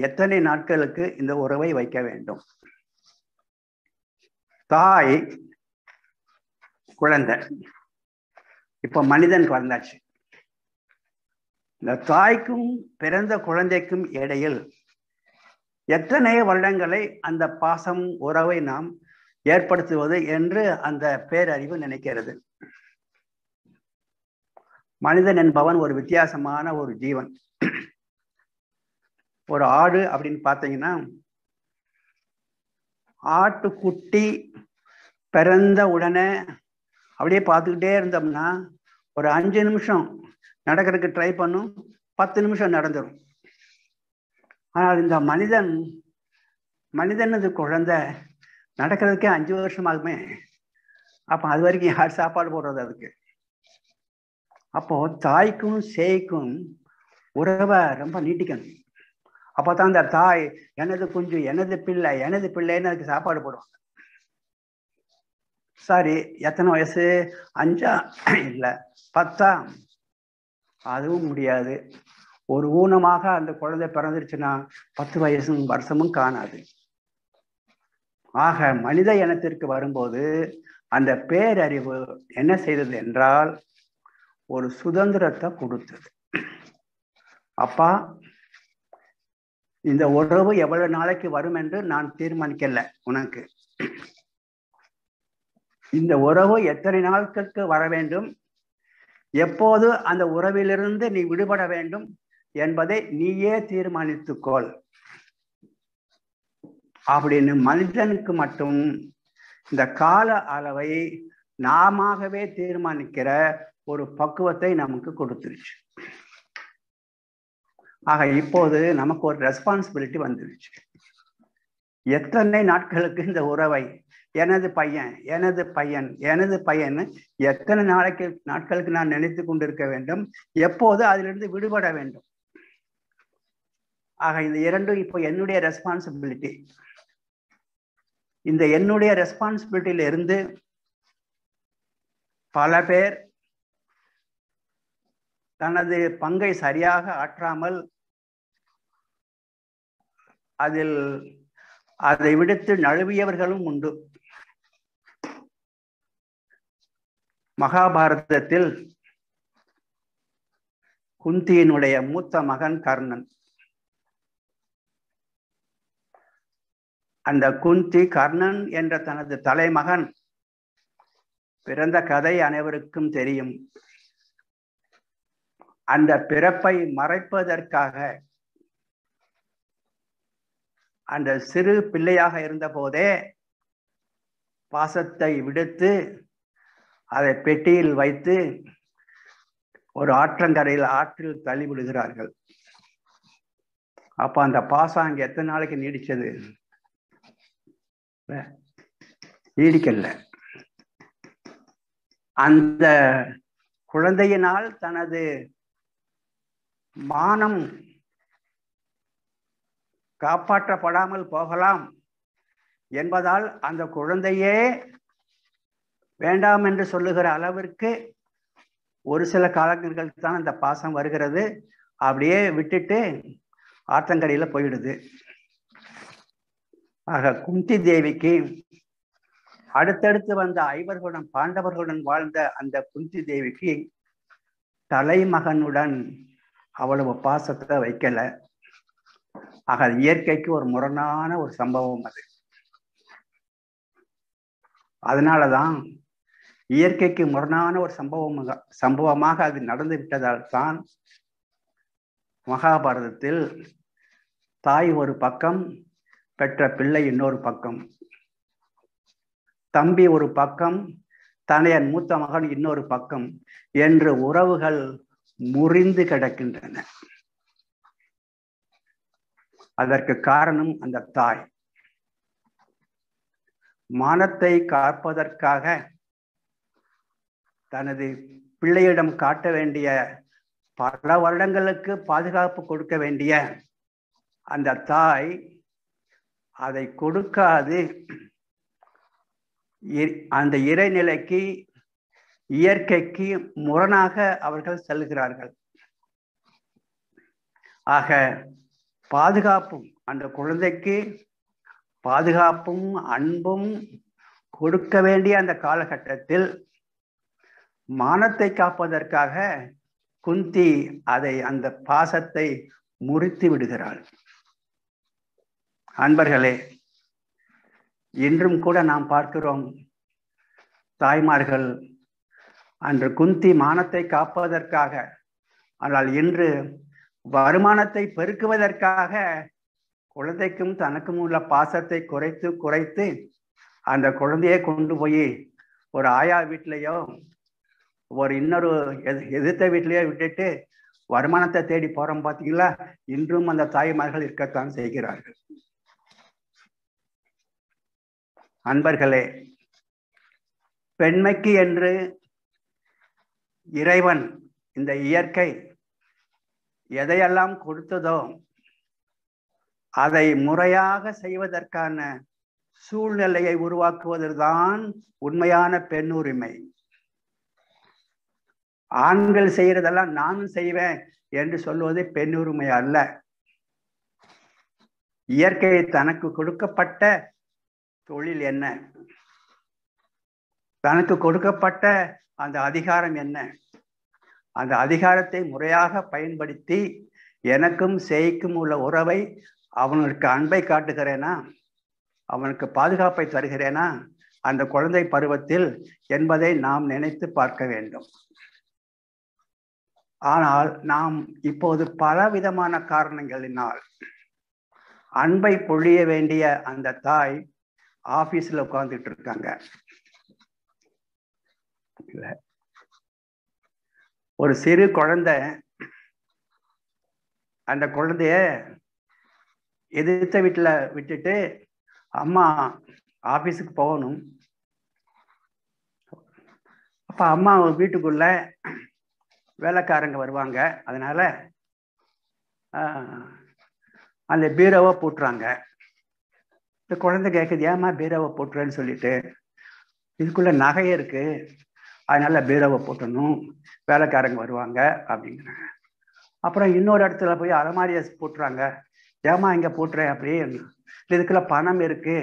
எத்தனை நாட்களுக்கு இந்த உறவை வைக்க வேண்டும்? தாய், குழந்தை, இப்ப மனிதன் பிறந்தாச்சு. இந்த தாய்க்கும் பிறந்த குழந்தைக்கும் இடையில் எத்தனை வருடங்களை அந்த பாசம் உறவை நாம் ஏற்படுத்துவது என்று அந்த பேரறிவு நினைக்கிறது. மனிதன் என்பவன் ஒரு வித்தியாசமான ஒரு ஜீவன். ஒரு ஆடு அப்படின்னு பார்த்தீங்கன்னா, ஆட்டுக்குட்டி பிறந்த உடனே அப்படியே பார்த்துக்கிட்டே இருந்தோம்னா ஒரு 5 நிமிஷம் நடக்கிறதுக்கு ட்ரை பண்ணும், 10 நிமிஷம் நடந்துடும். ஆனால் இந்த மனிதனது குழந்தை நடக்கிறதுக்கே 5 வருஷம் ஆகுமே. அப்போ அது வரைக்கும் யார் சாப்பாடு போடுறது அதுக்கு? அப்போ தாய்க்கும் சேய்க்கும் உறவை ரொம்ப நீட்டிக்கணும். அப்போ தான் அந்த தாய் எனது குஞ்சு, எனது பிள்ளை, எனது பிள்ளைன்னு அதுக்கு சாப்பாடு போடுவாங்க. சரி, எத்தனை வயசு? 5 இல்லை 10? அதுவும் முடியாது. ஒரு ஊனமாக அந்த குழந்தை பிறந்துருச்சுன்னா 10 வருஷமும் காணாது. ஆக மனித இனத்திற்கு வரும்போது அந்த பேரறிவு என்ன செய்தது என்றால் ஒரு சுதந்திரத்தை கொடுத்தது. அப்பா, இந்த உறவு எவ்வளவு நாளைக்கு வரும் என்று நான் தீர்மானிக்கல. உனக்கு இந்த உறவு எத்தனை நாட்களுக்கு வர வேண்டும், எப்போது அந்த உறவிலிருந்து நீ விடுபட வேண்டும் என்பதை நீயே தீர்மானித்துக்கொள் அப்படின்னு மனிதனுக்கு மட்டும் இந்த கால அளவை நாமவே தீர்மானிக்கிற ஒரு பக்குவத்தை நமக்கு கொடுத்துருச்சு. ஆக இப்போது நமக்கு ஒரு ரெஸ்பான்சிபிலிட்டி வந்துருச்சு. எத்தனை நாட்களுக்கு இந்த உறவை எனது பையன், எனது பையன், எனது பையன் எத்தனை நாட்களுக்கு நான் நினைத்து கொண்டிருக்க வேண்டும், எப்போது அதிலிருந்து விடுபட வேண்டும். ஆக இந்த இரண்டும் இப்போ என்னுடைய ரெஸ்பான்சிபிலிட்டி. இந்த என்னுடைய ரெஸ்பான்சிபிலிட்டியில இருந்து பல பேர் தனது பங்கை சரியாக ஆற்றாமல் அதை விடுத்து நழுவியவர்களும் உண்டு. மகாபாரதத்தில் குந்தியினுடைய மூத்த மகன் கர்ணன். அந்த குந்தி கர்ணன் என்ற தனது தலைமகன் பிறந்த கதை அனைவருக்கும் தெரியும். அந்த பிறப்பை மறைப்பதற்காக அந்த சிறு பிள்ளையாக இருந்த போதே பாசத்தை விடுத்து அதை பெட்டியில் வைத்து ஒரு ஆற்றங்கரையில் ஆற்றில் தள்ளி விடுகிறார்கள். அப்ப அந்த பாசம் அங்க எத்தனை நாளைக்கு நீடிச்சது? நீடிக்கல. அந்த குழந்தையினால் தனது மானம் காப்பாற்றப்படாமல் போகலாம் என்பதால் அந்த குழந்தையே வேண்டாம் என்று சொல்லுகிற அளவிற்கு ஒரு சில காலங்களுக்கு தான் அந்த பாசம் வருகிறது. அப்படியே விட்டுட்டு ஆற்றங்கரையில போயிடுது. ஆக குந்தி தேவிக்கு அடுத்தடுத்து வந்த ஐவர்களுடன் பாண்டவர்களுடன் வாழ்ந்த அந்த குந்தி தேவிக்கு தலைமகனுடன் அவ்வளவு பாசத்தை வைக்கல. ஆக இயற்கைக்கு ஒரு முரணான ஒரு சம்பவம் அது. அதனாலதான் இயற்கைக்கு முரணான ஒரு சம்பவமாக அது நடந்து விட்டதால் தான் மகாபாரதத்தில் தாய் ஒரு பக்கம், பெற்ற பிள்ளை இன்னொரு பக்கம், தம்பி ஒரு பக்கம், தனையன் மூத்த மகன் இன்னொரு பக்கம் என்று உறவுகள் முறிந்து கிடக்கின்றன. அதற்கு காரணம் அந்த தாய் மானத்தை காப்பதற்காக தனது பிள்ளையிடம் காட்ட வேண்டிய பல வருடங்களுக்கு பாதுகாப்பு கொடுக்க வேண்டிய அந்த தாய் அதை கொடுக்காது அந்த இறைநிலைக்கு, இயற்கைக்கு முரணாக அவர்கள் செல்கிறார்கள். ஆக பாதுகாப்பும், அந்த குழந்தைக்கு பாதுகாப்பும் அன்பும் கொடுக்க வேண்டிய அந்த காலகட்டத்தில் மானத்தை காப்பதற்காக குந்தி அந்த பாசத்தை முறித்து விடுகிறாள். அன்பர்களே, இன்றும் கூட நாம் பார்க்கிறோம், தாய்மார்கள் அன்று குந்தி மானத்தை காப்பதற்காக, ஆனால் இன்று வருமானத்தை பெருக்குவதற்காக குழந்தைக்கும் தனக்கும் உள்ள பாசத்தை குறைத்து குறைத்து அந்த குழந்தையை கொண்டு போய் ஒரு ஆயா வீட்டிலையோ ஒரு இன்னொரு எதிர்த்த வீட்டிலேயோ விட்டுட்டு வருமானத்தை தேடி போறோம். பார்த்தீங்களா? இன்றும் அந்த தாய்மார்கள் இருக்கத்தான் செய்கிறார்கள். அன்பர்களே, பெண்மைக்கு என்று இறைவன், இந்த இயற்கை எதையெல்லாம் கொடுத்ததோ அதை முறையாக செய்வதற்கான சூழ்நிலையை உருவாக்குவதுதான் உண்மையான பெண் உரிமை. ஆண்கள் செய்யறதெல்லாம் நானும் செய்வேன் என்று சொல்வது பெண் உரிமை அல்ல. இயற்கை தனக்கு கொடுக்கப்பட்ட தொழில் என்ன, தனக்கு கொடுக்கப்பட்ட அந்த அதிகாரம் என்ன, அந்த அதிகாரத்தை முறையாக பயன்படுத்தி எனக்கும் சேய்க்கும் உள்ள உறவை, அவனுக்கு அன்பை காட்டுகிறேனா, அவனுக்கு பாதுகாப்பை தருகிறேனா அந்த குழந்தை பருவத்தில் என்பதை நாம் நினைத்து பார்க்க வேண்டும். ஆனால் நாம் இப்போது பலவிதமான காரணங்களினால் அன்பை பொழிய வேண்டிய அந்த தாய் ஆபீஸ்ல உட்கார்ந்துட்டு இருக்காங்க. ஒரு சிறு குழந்தை அந்த குழந்தைய எதிர்த்த வீட்டுல விட்டுட்டு அம்மா ஆபீஸுக்கு போகணும். அப்ப அம்மா வீட்டுக்குள்ள வேலைக்காரங்க வருவாங்க. அதனால அந்த பீரோவை போட்டுறாங்க. இந்த குழந்தை கேட்குது, ஏமா பீரோவை போட்டுறேன்னு சொல்லிட்டு, இதுக்குள்ள நகை இருக்கு, அதனால பீரோவை போட்டணும், வேலைக்காரங்க வருவாங்க அப்படிங்கிறாங்க. அப்புறம் இன்னொரு இடத்துல போய் அலமாரியை போட்டுறாங்க, ஏமா இங்க போட்டுறேன் அப்படியே, இதுக்குள்ள பணம் இருக்கு,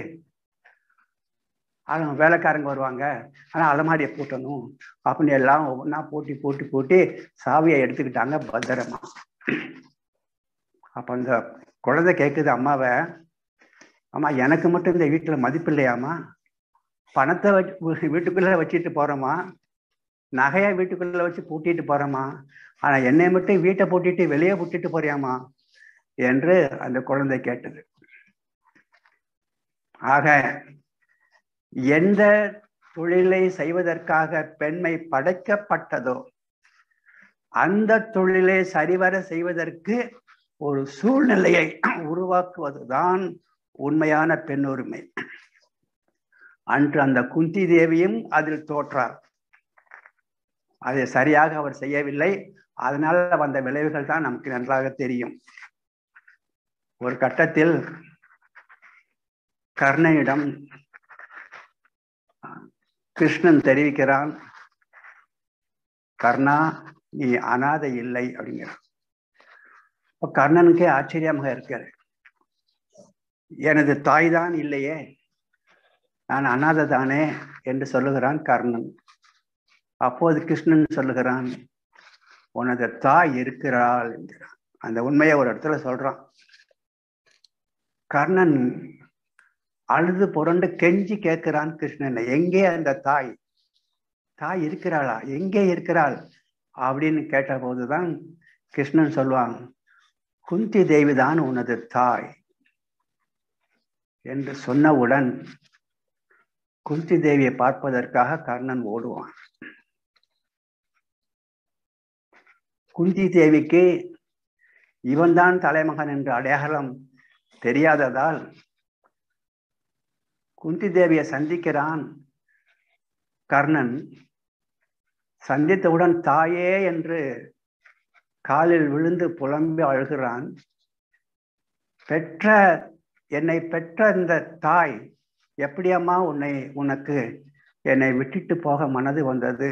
வேலைக்காரங்க வருவாங்க, ஆனா அலமாரியை போட்டணும் அப்படின்னு எல்லாம் ஒவ்வொன்றா போட்டி போட்டி போட்டி சாவியை எடுத்துக்கிட்டாங்க பத்திரமா. அப்ப அந்த குழந்தை கேட்குது அம்மாவை, அம்மா எனக்கு மட்டும் இந்த வீட்டுல மதிப்பு இல்லையாமா, பணத்தை வீட்டுக்குள்ள வச்சுட்டு போறோமா, நகையை வீட்டுக்குள்ள வச்சு பூட்டிட்டு போறோமா, ஆனா என்னை மட்டும் வீட்டை பூட்டிட்டு வெளியே பூட்டிட்டு போறியாமா என்று அந்த குழந்தை கேட்டது. ஆக எந்த தொழிலை செய்வதற்காக பெண்மை படைக்கப்பட்டதோ அந்த தொழிலை சரிவர செய்வதற்கு ஒரு சூழ்நிலையை உருவாக்குவதுதான் உண்மையான பெண் உரிமை. அன்று அந்த குந்தி தேவியும் அதில் தோற்றார். அதை சரியாக அவர் செய்யவில்லை. அதனால வந்த விளைவுகள் தான் நமக்கு நன்றாக தெரியும். ஒரு கட்டத்தில் கர்ணனிடம் கிருஷ்ணன் தெரிவிக்கிறான், கர்ணா நீ அனாதை இல்லை அப்படிங்கிறான். இப்ப கர்ணனுக்கே ஆச்சரியமாக இருக்கிறது, எனது தாய் தான் இல்லையே, நான் அனாதை தானே என்று சொல்லுகிறான் கர்ணன். அப்போது கிருஷ்ணன் சொல்லுகிறான், உனது தாய் இருக்கிறாள் என்கிறான். அந்த உண்மையை ஒரு இடத்துல சொல்றான். கர்ணன் அழுது புரண்டு கெஞ்சி கேட்கிறான் கிருஷ்ணன், எங்கே அந்த தாய், தாய் இருக்கிறாளா, எங்கே இருக்கிறாள் அப்படின்னு கேட்ட போதுதான் கிருஷ்ணன் சொல்வான், குந்தி தேவிதான் உனது தாய் என்று சொன்னவுடன் குந்தி தேவியை பார்ப்பதற்காக கர்ணன் ஓடுவான். குந்தி தேவிக்கு இவன்தான் தலைமகன் என்று அடையாளம் தெரியாததால் குந்தி தேவியை சந்திக்கிறான் கர்ணன். சந்தித்தவுடன் தாயே என்று காலில் விழுந்து புலம்பி அழுகிறான். என்னை பெற்ற இந்த தாய் எப்படியம்மா உனக்கு என்னை விட்டுட்டு போக மனது வந்தது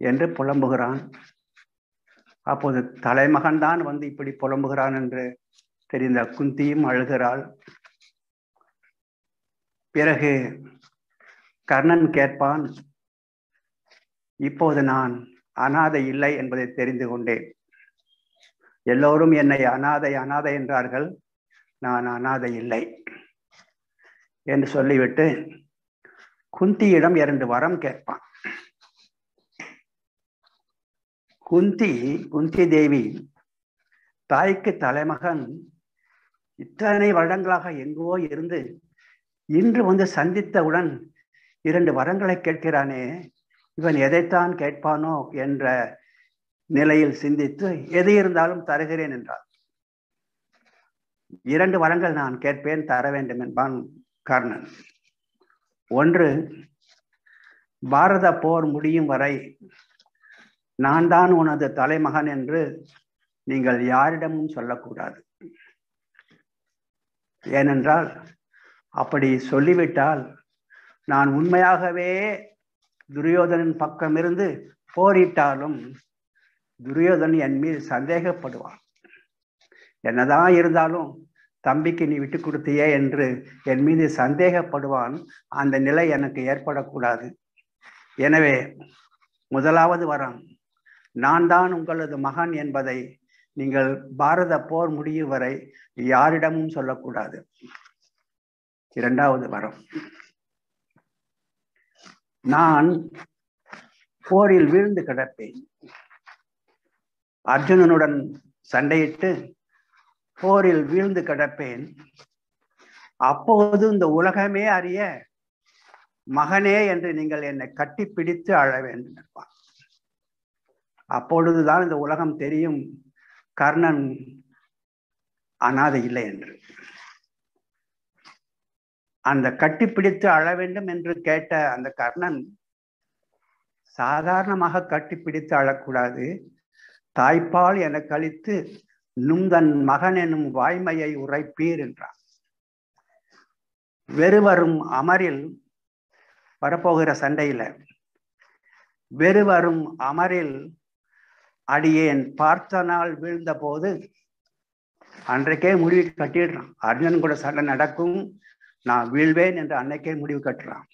என்று புலம்புகிறான். அப்போது தலைமகன்தான் வந்து இப்படி புலம்புகிறான் என்று தெரிந்த குந்தியும் அழுகிறாள். பிறகு கர்ணன் கேட்பான், இப்போது நான் அனாதை இல்லை என்பதை தெரிந்து கொண்டேன். எல்லோரும் என்னை அனாதை அனாதை என்றார்கள், நான் அனாதை இல்லை என்று சொல்லிவிட்டு குந்தியிடம் 2 வரம் கேட்பான். குந்தி தேவி தாய்க்கு தலைமகன் இத்தனை வருடங்களாக எங்கோ இருந்து இன்று வந்து சந்தித்தவுடன் 2 வரங்களை கேட்கிறானே, இவன் எதைத்தான் கேட்பானோ என்ற நிலையில் சிந்தித்து எது இருந்தாலும் தருகிறேன் என்றார். 2 வரங்கள் நான் கேட்பேன், தர வேண்டும் என்பான் கர்ணன். ஒன்று, பாரத போர் முடியும் வரை நான் தான் உனது தலைமகன் என்று நீங்கள் யாரிடமும் சொல்லக்கூடாது. ஏனென்றால் அப்படி சொல்லிவிட்டால் நான் உண்மையாகவே துரியோதனின் பக்கம் இருந்து போரிட்டாலும் துரியோதன் என் மீது சந்தேகப்படுவான். என்னதான் இருந்தாலும் தம்பிக்கு நீ விட்டு கொடுத்தியே என்று என் மீது சந்தேகப்படுவான். அந்த நிலை எனக்கு ஏற்படக்கூடாது. எனவே முதலாவது வரம், நான் தான் உங்களது மகன் என்பதை நீங்கள் பாரத போர் முடியும் வரை யாரிடமும் சொல்லக்கூடாது. 2வது வரம், நான் போரில் வீழ்ந்து கிடப்பேன். அர்ஜுனனுடன் சண்டையிட்டு போரில் வீழ்ந்து கிடப்பேன். அப்போது இந்த உலகமே அறிய மகனே என்று நீங்கள் என்னை கட்டிப்பிடித்து அழ வேண்டும். அப்பொழுதுதான் இந்த உலகம் தெரியும் கர்ணன் அனாதை இல்லை என்று. அந்த கட்டிப்பிடித்து அழ வேண்டும் என்று கேட்ட அந்த கர்ணன் சாதாரணமாக கட்டிப்பிடித்து அழக்கூடாது. தாய்ப்பால் என கழித்து நும்தன் மகன் எனும் வாய்மையை உரைப்பீர் என்றார். வெறுவரும் அமரில் வரப்போகிற சண்டையில வெறுவரும் அமரில் அடியேன் பார்த்த நாள் வீழ்ந்த போது அன்றைக்கே முடிவு கட்டிடுறான். அர்ஜுனன் கூட சண்டை நடக்கும், நான் வீழ்வேன் என்று அன்னைக்கே முடிவு கட்டுறான்.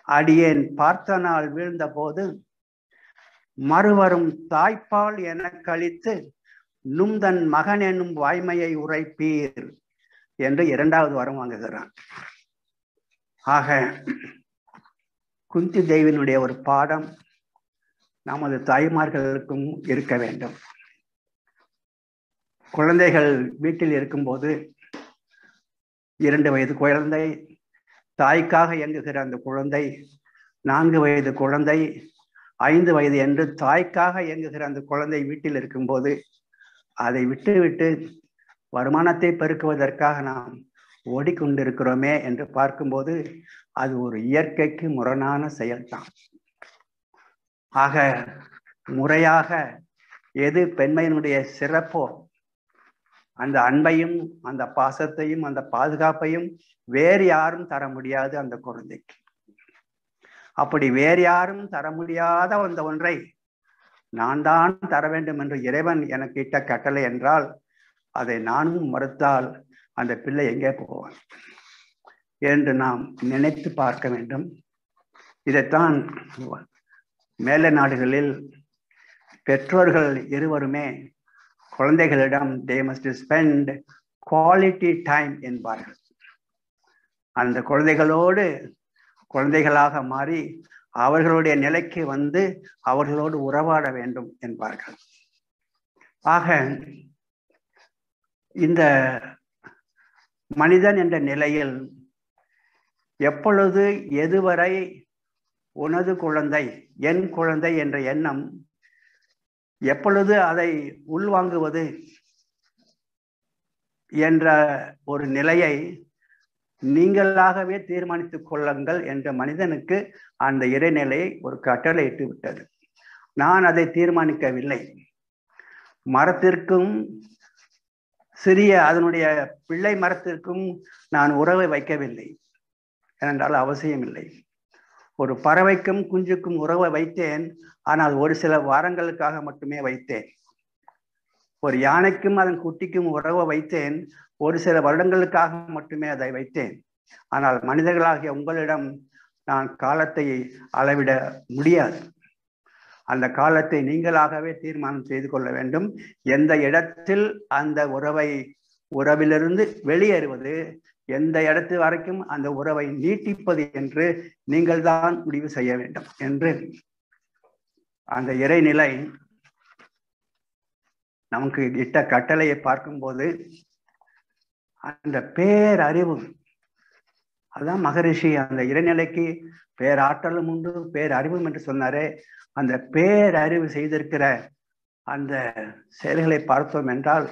அடியேன் பார்த்த நாள் வீழ்ந்த போது மறுவரும் தாய்ப்பால் என கழித்து நும்தன் மகன் என்னும் வாய்மையை உரைப்பீர் என்று 2வது வரம் வாங்குகிறான். ஆக குந்தி தேவியினுடைய ஒரு பாடம் நமது தாய்மார்களுக்கும் இருக்க வேண்டும். குழந்தைகள் வீட்டில் இருக்கும்போது 2 வயது குழந்தை, தாய்க்காக இயங்குகிற அந்த குழந்தை, 4 வயது குழந்தை, 5 வயது என்று தாய்க்காக இயங்குகிற அந்த குழந்தை வீட்டில் இருக்கும்போது அதை விட்டு வருமானத்தை பெருக்குவதற்காக நாம் ஓடிக்கொண்டிருக்கிறோமே என்று பார்க்கும்போது அது ஒரு இயற்கைக்கு முரணான செயல்தான். ஆக முறையாக எது பெண்மையினுடைய சிறப்போ அந்த அன்பையும் அந்த பாசத்தையும் அந்த பாதுகாப்பையும் வேறு யாரும் தர முடியாது அந்த குழந்தைக்கு. அப்படி வேறு யாரும் தர முடியாத அந்த ஒன்றை நான் தான் தர வேண்டும் என்று இறைவன் எனக்கு இட்ட கட்டளை என்றால் அதை நானும் மறுத்தால் அந்த பிள்ளை எங்கே போவான் என்று நாம் நினைத்து பார்க்க வேண்டும். இதைத்தான் மேலை நாடுகளில் பெற்றோர்கள் இருவருமே குழந்தைகளிடம் they must spend quality time என்பார்கள். அந்த குழந்தைகளோடு குழந்தைகளாக மாறி அவர்களுடைய நிலைக்கு வந்து அவர்களோடு உறவாட வேண்டும் என்பார்கள். ஆக இந்த மனிதன் என்ற நிலையில் எப்பொழுது எதுவரை உனது குழந்தை என் குழந்தை என்ற எண்ணம் எப்பொழுது அதை உள்வாங்குவது என்ற ஒரு நிலையை நீங்களாகவே தீர்மானித்துக் கொள்ளுங்கள் என்ற மனிதனுக்கு அந்த இறைநிலை ஒரு கட்டளை இட்டு விட்டது. நான் அதை தீர்மானிக்கவில்லை. மரத்திற்கும் சிறிய அதனுடைய பிள்ளை மரத்திற்கும் நான் உறவை வைக்கவில்லை, ஏனென்றால் அவசியம் இல்லை. ஒரு பறவைக்கும் குஞ்சுக்கும் உறவை வைத்தேன், ஆனால் ஒரு சில வாரங்களுக்காக மட்டுமே வைத்தேன். ஒரு யானைக்கும் அதன் குட்டிக்கும் உறவை வைத்தேன். ஒரு சில வருடங்களுக்காக மட்டுமே அதை வைத்தேன். ஆனால் மனிதர்களாகிய உங்களிடம் நான் காலத்தை அளவிட முடியாது. அந்த காலத்தை நீங்களாகவே தீர்மானம் செய்து கொள்ள வேண்டும். எந்த இடத்தில் அந்த உறவிலிருந்து வெளியேறுவது, எந்த இடத்து வரைக்கும் அந்த உறவை நீட்டிப்பது என்று நீங்கள் தான் முடிவு செய்ய வேண்டும் என்று அந்த இறைநிலை நமக்கு இட்ட கட்டளையை பார்க்கும்போது அந்த பேரறிவு, அதுதான் மகரிஷி அந்த இறைநிலைக்கு பேராற்றலும் உண்டு பேரறிவும் என்று சொன்னாரே, அந்த பேரறிவு செய்திருக்கிற அந்த செயல்களை பார்த்தோம் என்றால்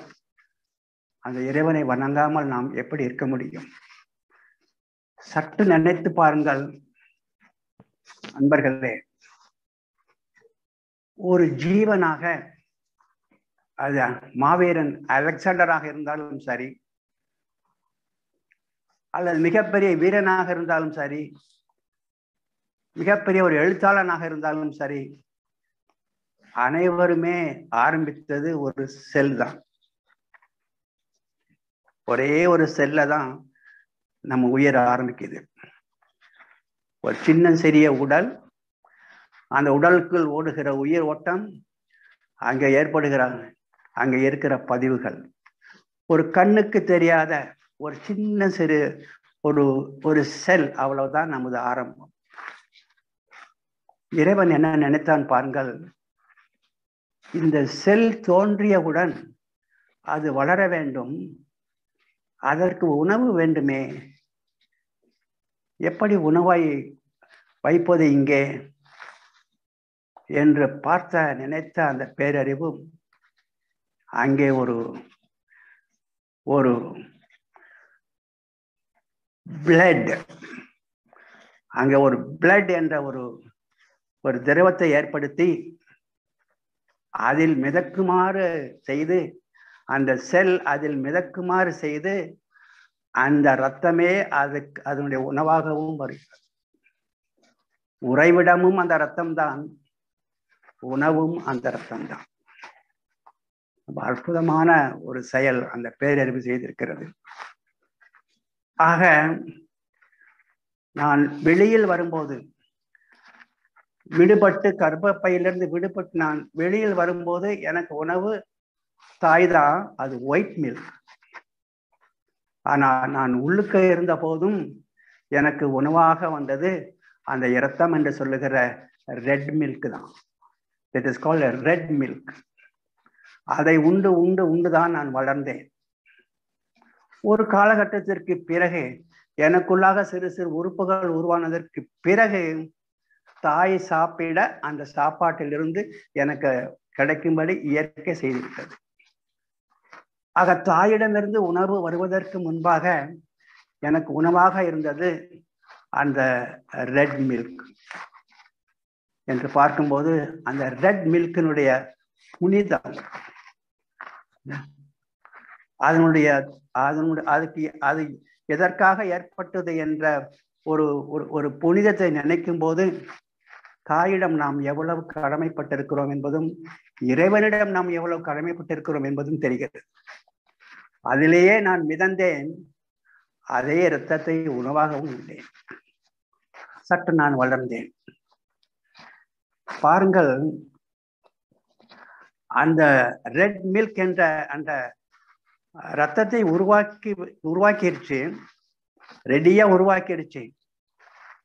அந்த இறைவனை வணங்காமல் நாம் எப்படி இருக்க முடியும்? சற்று நினைத்து பாருங்கள் அன்பர்களே. ஒரு ஜீவனாக, அது மாவீரன் அலெக்சாண்டராக இருந்தாலும் சரி, அல்லது மிகப்பெரிய வீரனாக இருந்தாலும் சரி, மிகப்பெரிய ஒரு எழுத்தாளனாக இருந்தாலும் சரி, அனைவருமே ஆரம்பித்தது ஒரு செல் தான். ஒரே ஒரு செல்ல தான் நம்ம உயர ஆரம்பிக்குது. ஒரு சின்ன சிறிய உடல், அந்த உடலுக்குள் ஓடுகிற உயிர் ஓட்டம், அங்கே அங்கே இருக்கிற பதிவுகள், ஒரு கண்ணுக்கு தெரியாத ஒரு சின்ன சிறு ஒரு செல், அவ்வளவுதான் நமது ஆரம்பம். இறைவன் என்ன நினைத்தான் பாருங்கள். இந்த செல் தோன்றியவுடன் அது வளர வேண்டும், அதற்கு உணவு வேண்டுமே. எப்படி உணவாய் வைப்பது இங்கே என்று நினைத்த அந்த பேரறிவு அங்கே ஒரு பிளட், அங்கே ஒரு பிளட் என்ற ஒரு திரவத்தை ஏற்படுத்தி அதில் மிதக்குமாறு செய்து, அந்த செல் அதில் மிதக்குமாறு செய்து, அந்த இரத்தமே அதனுடைய உணவாகவும் வருகிறது. உறைவிடமும் அந்த இரத்தம்தான், உணவும் அந்த இரத்தம்தான். அற்புதமான ஒரு செயல் அந்த பேரறிவு செய்திருக்கிறது. ஆக நான் வெளியில் வரும்போது, விடுபட்டு கர்ப்பப்பையிலிருந்து விடுபட்டு நான் வெளியில் வரும்போது எனக்கு உணவு தாய்தான், அது ஒயிட் மில்க். ஆனா நான் உள்ளுக்க இருந்த போதும் எனக்கு உணவாக வந்தது அந்த இரத்தம் என்று சொல்லுகிற ரெட் மில்க் தான். It is called red milk. அதை உண்டு உண்டு உண்டுதான் நான் வளர்ந்தேன். ஒரு காலகட்டத்திற்கு பிறகு எனக்குள்ளாக சிறு சிறு உறுப்புகள் உருவானதற்கு பிறகு தாய் சாப்பிட அந்த சாப்பாட்டிலிருந்து எனக்கு கிடைக்கும்படி இயற்கை செய்திருக்கிறது. ஆக தாயிடமிருந்து உணவு வருவதற்கு முன்பாக எனக்கு உணவாக இருந்தது அந்த ரெட் மில்க் என்று பார்க்கும்போது, அந்த ரெட் மில்கினுடைய புனிதம், அதுக்கு அது எதற்காக ஏற்பட்டது என்ற ஒரு புனிதத்தை நினைக்கும் போது தாயிடம் நாம் எவ்வளவு கடமைப்பட்டிருக்கிறோம் என்பதும், இறைவனிடம் நாம் எவ்வளவு கடமைப்பட்டிருக்கிறோம் என்பதும் தெரிகிறது. அதிலேயே நான் மிதந்தேன், அதே இரத்தத்தை உணவாகவும் உண்டேன். சற்று நான் வளர்ந்தேன். பாருங்கள், அந்த ரெட் மில்க் என்ற அந்த ரத்தத்தை உருவாக்கிடுச்சு, ரெடியா உருவாக்கிடுச்சு.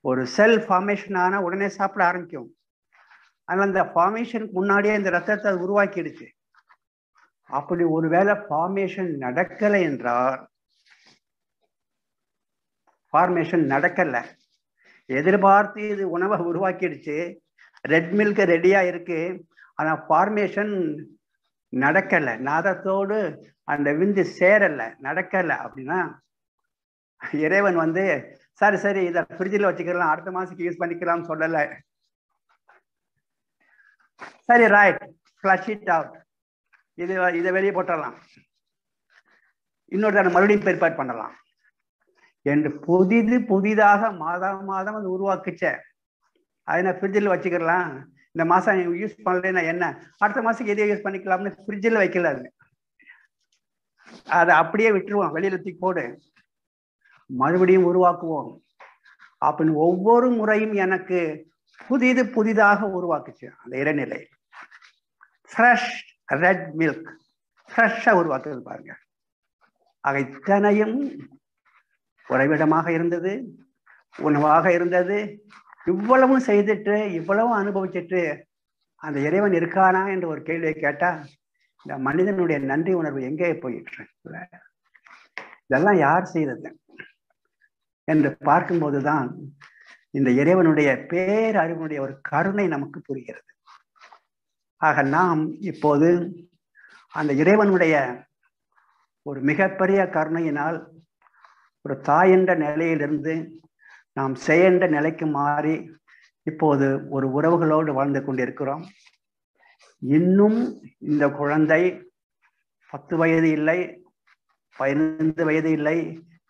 ஒரு செல் ஃபார்மேஷன் ஆனா உடனே சாப்பிட ஆரம்பிக்கும். ஆனால் அந்த ஃபார்மேஷனுக்கு முன்னாடியே இந்த ரத்தத்தை உருவாக்கிடுச்சு. அப்படி ஒருவேளை ஃபார்மேஷன் நடக்கலை என்றால், ஃபார்மேஷன் நடக்கல, எதிர்பார்த்து இது உணவை உருவாக்கிடுச்சு, ரெட் மில்க் ரெடியா இருக்கு, ஆனா ஃபார்மேஷன் நடக்கல, நாதத்தோடு அந்த விந்து சேரல, நடக்கல அப்படின்னா இறைவன் சரி சரி இதை ஃப்ரிட்ஜில் வச்சுக்கலாம், அடுத்த மாசத்துக்கு யூஸ் பண்ணிக்கலாம்னு சொல்லல. சரி, ரைட், ஃப்ளஷ் இட் அவுட், இதை வெளியே போட்டலாம், இன்னொரு தடவை மறுபடியும் ப்ரிப்பேர் பண்ணலாம் என்று புதிதாக மாதம் அது உருவாக்குச்ச. அதை நான் ஃப்ரிட்ஜில் வச்சுக்கலாம், இந்த மாதம் யூஸ் பண்ணலைன்னா என்ன, அடுத்த மாதத்துக்கு எதையும் யூஸ் பண்ணிக்கலாம்னு ஃப்ரிட்ஜில் வைக்கல. அது அதை அப்படியே விட்டுருவோம், வெளியில தூக்கி போடு, மறுபடியும் உருவாக்குவோம் அப்படின்னு ஒவ்வொரு முறையும் எனக்கு புதிதாக உருவாக்குச்சு. அந்த இறைநிலை ஃப்ரெஷ் ரெட் மில்க் ஃப்ரெஷ்ஷா உருவாக்குறது பாருங்க. ஆக இத்தனையும் உறைவிடமாக இருந்தது, உணவாக இருந்தது. இவ்வளவும் செய்துட்டு இவ்வளவும் அனுபவிச்சுட்டு அந்த இறைவன் இருக்கானா என்று ஒரு கேள்வியை கேட்டா இந்த மனிதனுடைய நன்றி உணர்வு எங்கே போயிட்டு? இதெல்லாம் யார் செய்தது என்று பார்க்கும்போதுதான் இந்த இறைவனுடைய பேரறிவுடைய ஒரு கருணை நமக்கு புரிகிறது. ஆக நாம் இப்போது அந்த இறைவனுடைய ஒரு மிகப்பெரிய கருணையினால் ஒரு தாய் என்ற நிலையிலிருந்து நாம் செய்கின்ற நிலைக்கு மாறி இப்போது ஒரு உறவுகளோடு வாழ்ந்து கொண்டிருக்கிறோம். இன்னும் இந்த குழந்தை 10 வயது இல்லை, 15 வயது இல்லை,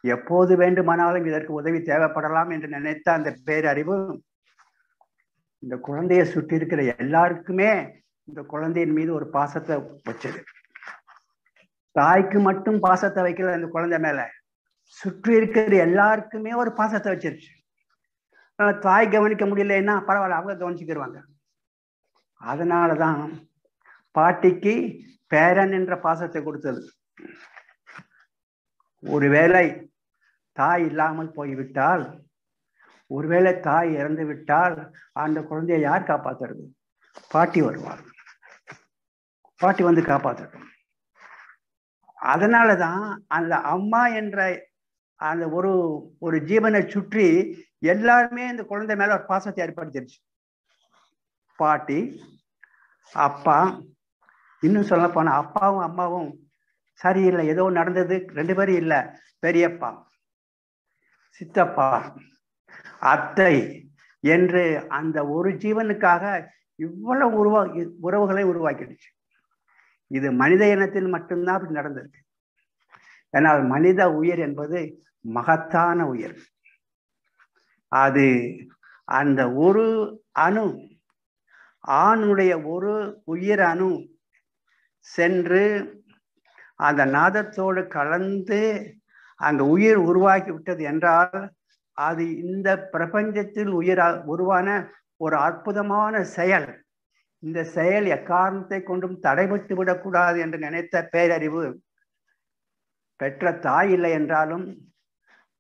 எப்போது வேண்டுமானாலும் இதற்கு உதவி தேவைப்படலாம் என்று நினைத்த அந்த பேரறிவு இந்த குழந்தையை சுற்றி இருக்கிற எல்லாருக்குமே இந்த குழந்தையின் மீது ஒரு பாசத்தை வச்சது. தாய்க்கு மட்டும் பாசத்தை வைக்கல, அந்த குழந்தை மேல சுற்றி இருக்கிற எல்லாருக்குமே ஒரு பாசத்தை வச்சிருச்சு. தாய் கவனிக்க முடியலன்னா பரவாயில்ல, அவங்க கவனிச்சுக்கிடுவாங்க. அதனாலதான் பாட்டிக்கு பேரன் என்ற பாசத்தை கொடுத்தது. ஒருவேளை தாய் இல்லாமல் போய்விட்டால், ஒருவேளை தாய் இறந்து விட்டால் அந்த குழந்தையை யார் காப்பாத்துறது? பாட்டி வருவார், பாட்டி வந்து காப்பாற்றட்டும். அதனாலதான் அந்த அம்மா என்ற அந்த ஒரு ஜீவனை சுற்றி எல்லாருமே இந்த குழந்தை மேல ஒரு பாசத்தை ஏற்படுத்திடுச்சு. பாட்டி, அப்பா, இன்னும் சொல்ல போனா அப்பாவும் அம்மாவும் சரியில்லை, ஏதோ நடந்தது, 2 பேரும் இல்லை, பெரியப்பா, சித்தப்பா, அத்தை என்று அந்த ஒரு ஜீவனுக்காக இவ்வளவு உறவுகளை உருவாக்கிடுச்சு. இது மனித இனத்தில் மட்டும்தான் அப்படி நடந்திருக்கு. ஏன்னால் மனித உயிர் என்பது மகத்தான உயிர். அது அந்த ஒரு அணு, ஆணுடைய ஒரு உயிர் அணு சென்று அந்த நாதத்தோடு கலந்து அங்க உயிர் உருவாக்கி விட்டது என்றால் அது இந்த பிரபஞ்சத்தில் உருவான ஒரு அற்புதமான செயல். இந்த செயல் எக்காரணத்தை கொண்டும் தடைபட்டு விடக்கூடாது என்று நினைத்த பேரறிவு பெற்ற தாய் இல்லை என்றாலும்,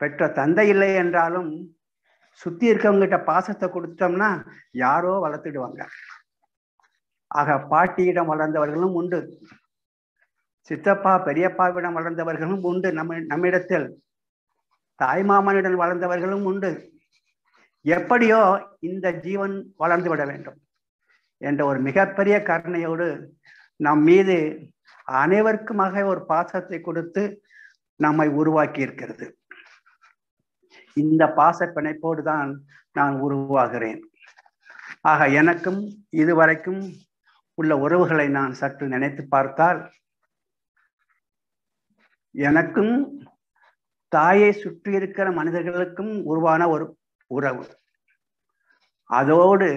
பெற்ற தந்தை இல்லை என்றாலும், சுத்தி இருக்கவங்கிட்ட பாசத்தை கொடுத்தோம்னா யாரோ வளர்த்துடுவாங்க. ஆக பாட்டியிடம் வளர்ந்தவர்களும் உண்டு, சித்தப்பா பெரியப்பாவிடம் வளர்ந்தவர்களும் உண்டு, நம்மிடத்தில் தாய்மாமனிடம் வளர்ந்தவர்களும் உண்டு. எப்படியோ இந்த ஜீவன் வளர்ந்து விட வேண்டும் என்ற ஒரு மிகப்பெரிய கருணையோடு நம் மீது அனைவருக்குமாக ஒரு பாசத்தை கொடுத்து நம்மை உருவாக்கி இருக்கிறது. இந்த பாச பிணைப்போடு தான் நான் உருவாகிறேன். ஆக எனக்கும் இதுவரைக்கும் உள்ள உறவுகளை நான் சற்று நினைத்து பார்த்தால், எனக்கும் தாயை சுற்றி இருக்கிற மனிதர்களுக்கும் உருவான ஒரு உறவு. அதோடு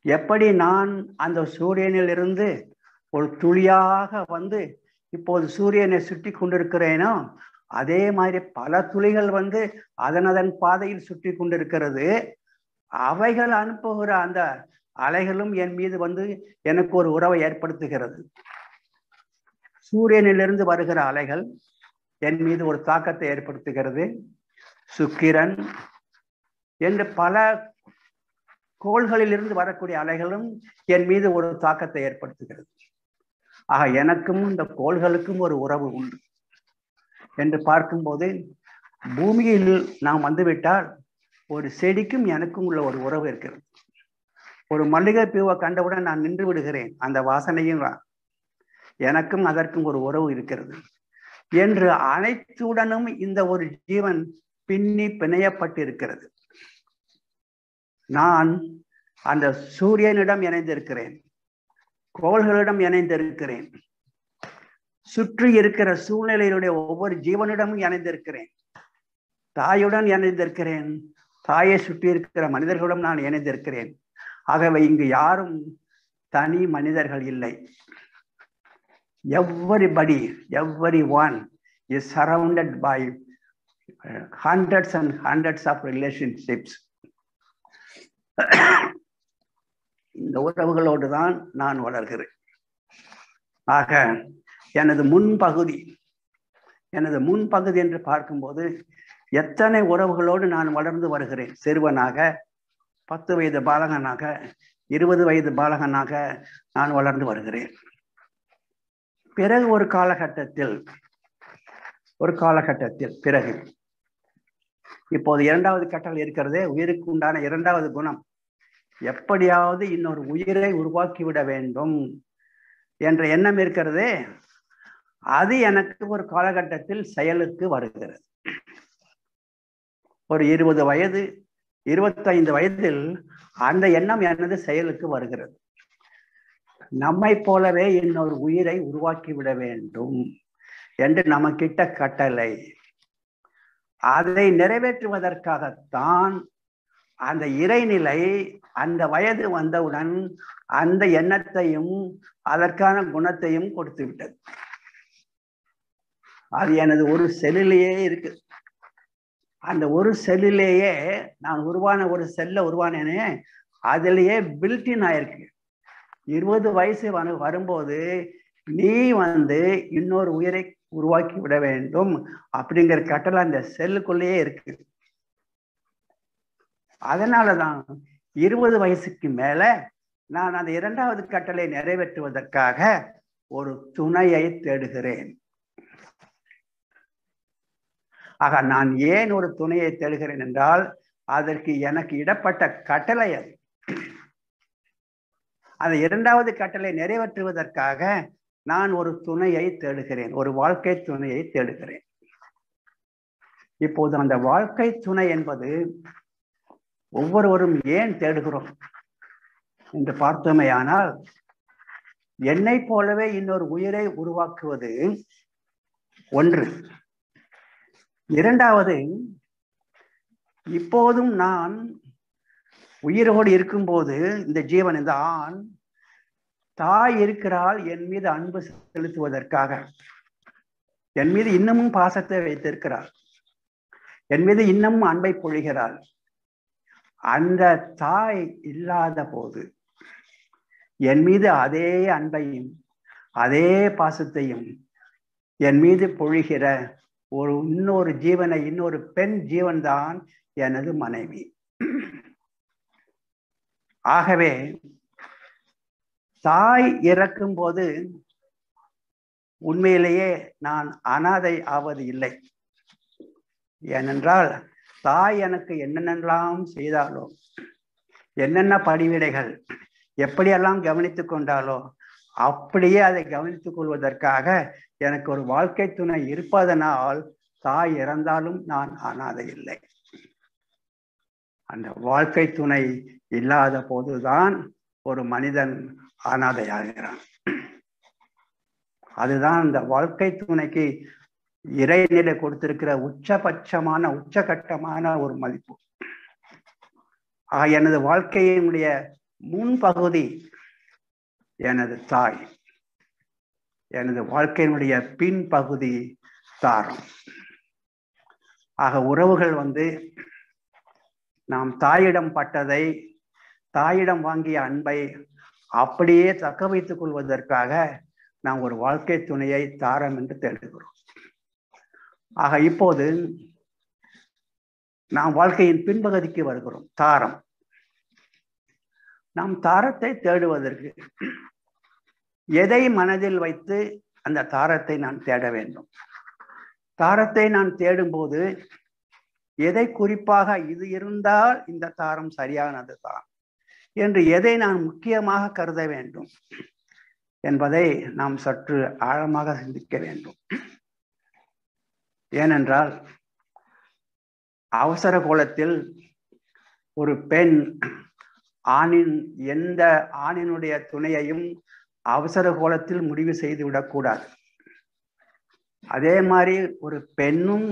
எப்படி நான் அந்த சூரியனில் இருந்து ஒரு துளியாக வந்து இப்போது சூரியனை சுற்றி கொண்டிருக்கிறேனோ, அதே மாதிரி பல துளிகள் வந்து அதன் பாதையில் சுற்றி கொண்டிருக்கிறது. அவைகள் அனுப்புகிற அந்த அலைகளும் என் மீது வந்து எனக்கு ஒரு உறவை ஏற்படுத்துகிறது. சூரியனிலிருந்து வருகிற அலைகள் என் மீது ஒரு தாக்கத்தை ஏற்படுத்துகிறது. சுக்கிரன் என்று பல கோள்களில் இருந்து வரக்கூடிய அலைகளும் என் மீது ஒரு தாக்கத்தை ஏற்படுத்துகிறது. ஆக எனக்கும் இந்த கோள்களுக்கும் ஒரு உறவு உண்டு என்று பார்க்கும்போது, பூமியில் நாம் வந்துவிட்டால் ஒரு செடிக்கும் எனக்கும் உள்ள ஒரு உறவு இருக்கிறது. ஒரு மல்லிகை பூவை கண்டவுடன் நான் நின்று விடுகிறேன், அந்த வாசனையும் எனக்கும் அதற்கும் ஒரு உறவு இருக்கிறது என்று அனைத்துடனும் இந்த ஒரு ஜீவன் பின்னி பிணையப்பட்டிருக்கிறது. நான் அந்த சூரியனிடம் இணைந்திருக்கிறேன், கோள்களிடம் இணைந்திருக்கிறேன், சுற்றி இருக்கிற சூழ்நிலையினுடைய ஒவ்வொரு ஜீவனிடமும் இணைந்திருக்கிறேன், தாயுடன் இணைந்திருக்கிறேன், தாயை சுற்றி இருக்கிற மனிதர்களுடன் நான் இணைந்திருக்கிறேன். ஆகவே இங்கு யாரும் தனி மனிதர்கள் இல்லை. everyone is surrounded by hundreds and hundreds of relationships. இந்த உறவுகளோடு தான் நான் வளர்கிறேன். ஆக எனது முன்பகுதி என்று பார்க்கும்போது எத்தனை உறவுகளோடு நான் வளர்ந்து வருகிறேன். சிறுவனாக, 10 வயது பாலகனாக, 20 வயது பாலகனாக நான் வளர்ந்து வருகிறேன். பிறகு ஒரு காலகட்டத்தில் பிறகு இப்போது 2வது கட்டளை இருக்கிறதே, உயிருக்கு உண்டான 2வது குணம், எப்படியாவது இன்னொரு உயிரை உருவாக்கிவிட வேண்டும் என்ற எண்ணம் இருக்கிறதே, அது எனக்கு ஒரு காலகட்டத்தில் செயலுக்கு வருகிறது. ஒரு 20 வயது 25 வயதில் அந்த எண்ணம் எனது செயலுக்கு வருகிறது. நம்மை போலவே இன்னொரு உயிரை உருவாக்கிவிட வேண்டும் என்று நமக்கிட்ட கட்டளை. அதை நிறைவேற்றுவதற்காகத்தான் அந்த இறைநிலை அந்த வயது வந்தவுடன் அந்த எண்ணத்தையும் அதற்கான குணத்தையும் கொடுத்து விட்டது. அது எனது ஒரு செல்லிலேயே இருக்கு. அந்த ஒரு செல்லிலேயே நான் ஒரு செல்ல உருவானேனே, அதிலேயே பில்டின் ஆயிருக்கு. 20 வயசு வரும்போது நீ இன்னொரு உயிரை உருவாக்கி விட வேண்டும் அப்படிங்கிற கட்டளை அந்த செல்லுக்குள்ளேயே இருக்கு. அதனாலதான் 20 வயசுக்கு மேல நான் அந்த 2வது கட்டளை நிறைவேற்றுவதற்காக ஒரு துணையை தேடுகிறேன். ஆக நான் ஏன் ஒரு துணையை தேடுகிறேன் என்றால், அதற்கு எனக்கு இடப்பட்ட கட்டளை அது. அந்த 2வது கட்டளை நிறைவேற்றுவதற்காக நான் ஒரு துணையை தேடுகிறேன், ஒரு வாழ்க்கை துணையை தேடுகிறேன். இப்போது அந்த வாழ்க்கை துணை என்பது ஒவ்வொருவரும் ஏன் தேடுகிறோம் என்று பார்த்தோமேயானால், என்னை போலவே இன்னொரு உயிரை உருவாக்குவது ஒன்று. 2வது, இப்போதும் நான் உயிரோடு இருக்கும்போது இந்த ஜீவன், இந்த ஆண், தாய் இருக்கிறாள் என் மீது அன்பு செலுத்துவதற்காக. என் மீது இன்னமும் பாசத்தை வைத்திருக்கிறாள், என் மீது இன்னமும் அன்பை பொழிகிறாள். அந்த தாய் இல்லாத போது என் மீது அதே அன்பையும் அதே பாசத்தையும் என் மீது பொழிகிற இன்னொரு ஜீவனை, இன்னொரு பெண் ஜீவன் தான் எனது மனைவி. ஆகவே தாய் இறக்கும் போது உண்மையிலேயே நான் அனாதை ஆவது இல்லை. ஏனென்றால் தாய் எனக்கு என்னென்னலாம் செய்தாலோ, என்னென்ன பணிவிடைகள் எப்படியெல்லாம் கவனித்துக் கொண்டாலோ, அப்படியே அதை கவனித்துக் கொள்வதற்காக எனக்கு ஒரு வாழ்க்கை துணை இருப்பதனால் தாய் இறந்தாலும் நான் அனாதை இல்லை. அந்த வாழ்க்கை துணை இல்லாத போதுதான் ஒரு மனிதன் அனாதையாகிறான். அதுதான் அந்த வாழ்க்கை துணைக்கு இறைநிலை கொடுத்திருக்கிற உச்சகட்டமான ஒரு மதிப்பு. எனது வாழ்க்கையினுடைய முன்பகுதி எனது தாய், எனது வாழ்க்கையினுடைய பின்பகுதி தாரம். ஆக உறவுகள் நாம் தாயிடம் பட்டதை, தாயிடம் வாங்கிய அன்பை அப்படியே தக்க வைத்துக் கொள்வதற்காக நாம் ஒரு வாழ்க்கை துணையை தாரம் என்று தேடுகிறோம். ஆக இப்போது நாம் வாழ்க்கையின் பின்பகுதிக்கு வருகிறோம், தாரம். நாம் தாரத்தை தேடுவதற்கு எதை மனதில் வைத்து அந்த தாரத்தை நான் தேட வேண்டும்? தாரத்தை நான் தேடும்போது எதை குறிப்பாக இது இருந்தால் இந்த தாரம் சரியானது தான் என்று எதை நான் முக்கியமாக கருத வேண்டும் என்பதை நாம் சற்று ஆழமாக சிந்திக்க வேண்டும். ஏனென்றால் அவசர கோலத்தில் ஒரு பெண் எந்த ஆணினுடைய துணையையும் அவசர கோலத்தில் முடிவு செய்து விடக்கூடாது. அதே மாதிரி ஒரு பெண்ணும்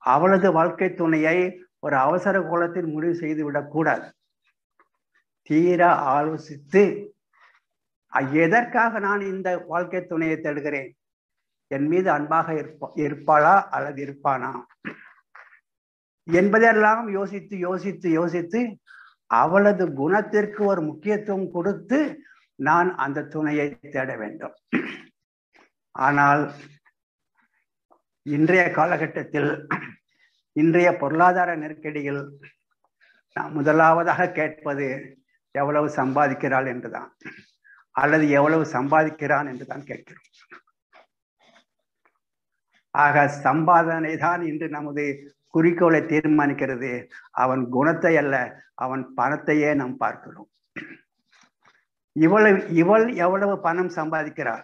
அவளது வாழ்க்கை துணையை ஒரு அவசர கோலத்தில் முடிவு செய்து விடக்கூடாது. தீர ஆலோசித்து எதற்காக நான் இந்த வாழ்க்கை துணையை தேடுகிறேன்? என் மீது அன்பாக இருப்பாளா அல்லது இருப்பானா என்பதெல்லாம் யோசித்து யோசித்து யோசித்து அவளது குணத்திற்கு ஒரு முக்கியத்துவம் கொடுத்து நான் அந்த துணையை தேட வேண்டும். ஆனால் இன்றைய காலகட்டத்தில், இன்றைய பொருளாதார நெருக்கடியில் நாம் முதலாவதாக கேட்பது எவ்வளவு சம்பாதிக்கிறாள் என்றுதான், அல்லது எவ்வளவு சம்பாதிக்கிறான் என்றுதான் கேட்கிறோம். ஆக சம்பாதனை தான் இன்று நமது குறிக்கோளை தீர்மானிக்கிறது. அவன் குணத்தை அல்ல, அவன் பணத்தையே நாம் பார்க்கிறோம். இவள் எவ்வளவு பணம் சம்பாதிக்கிறாள்,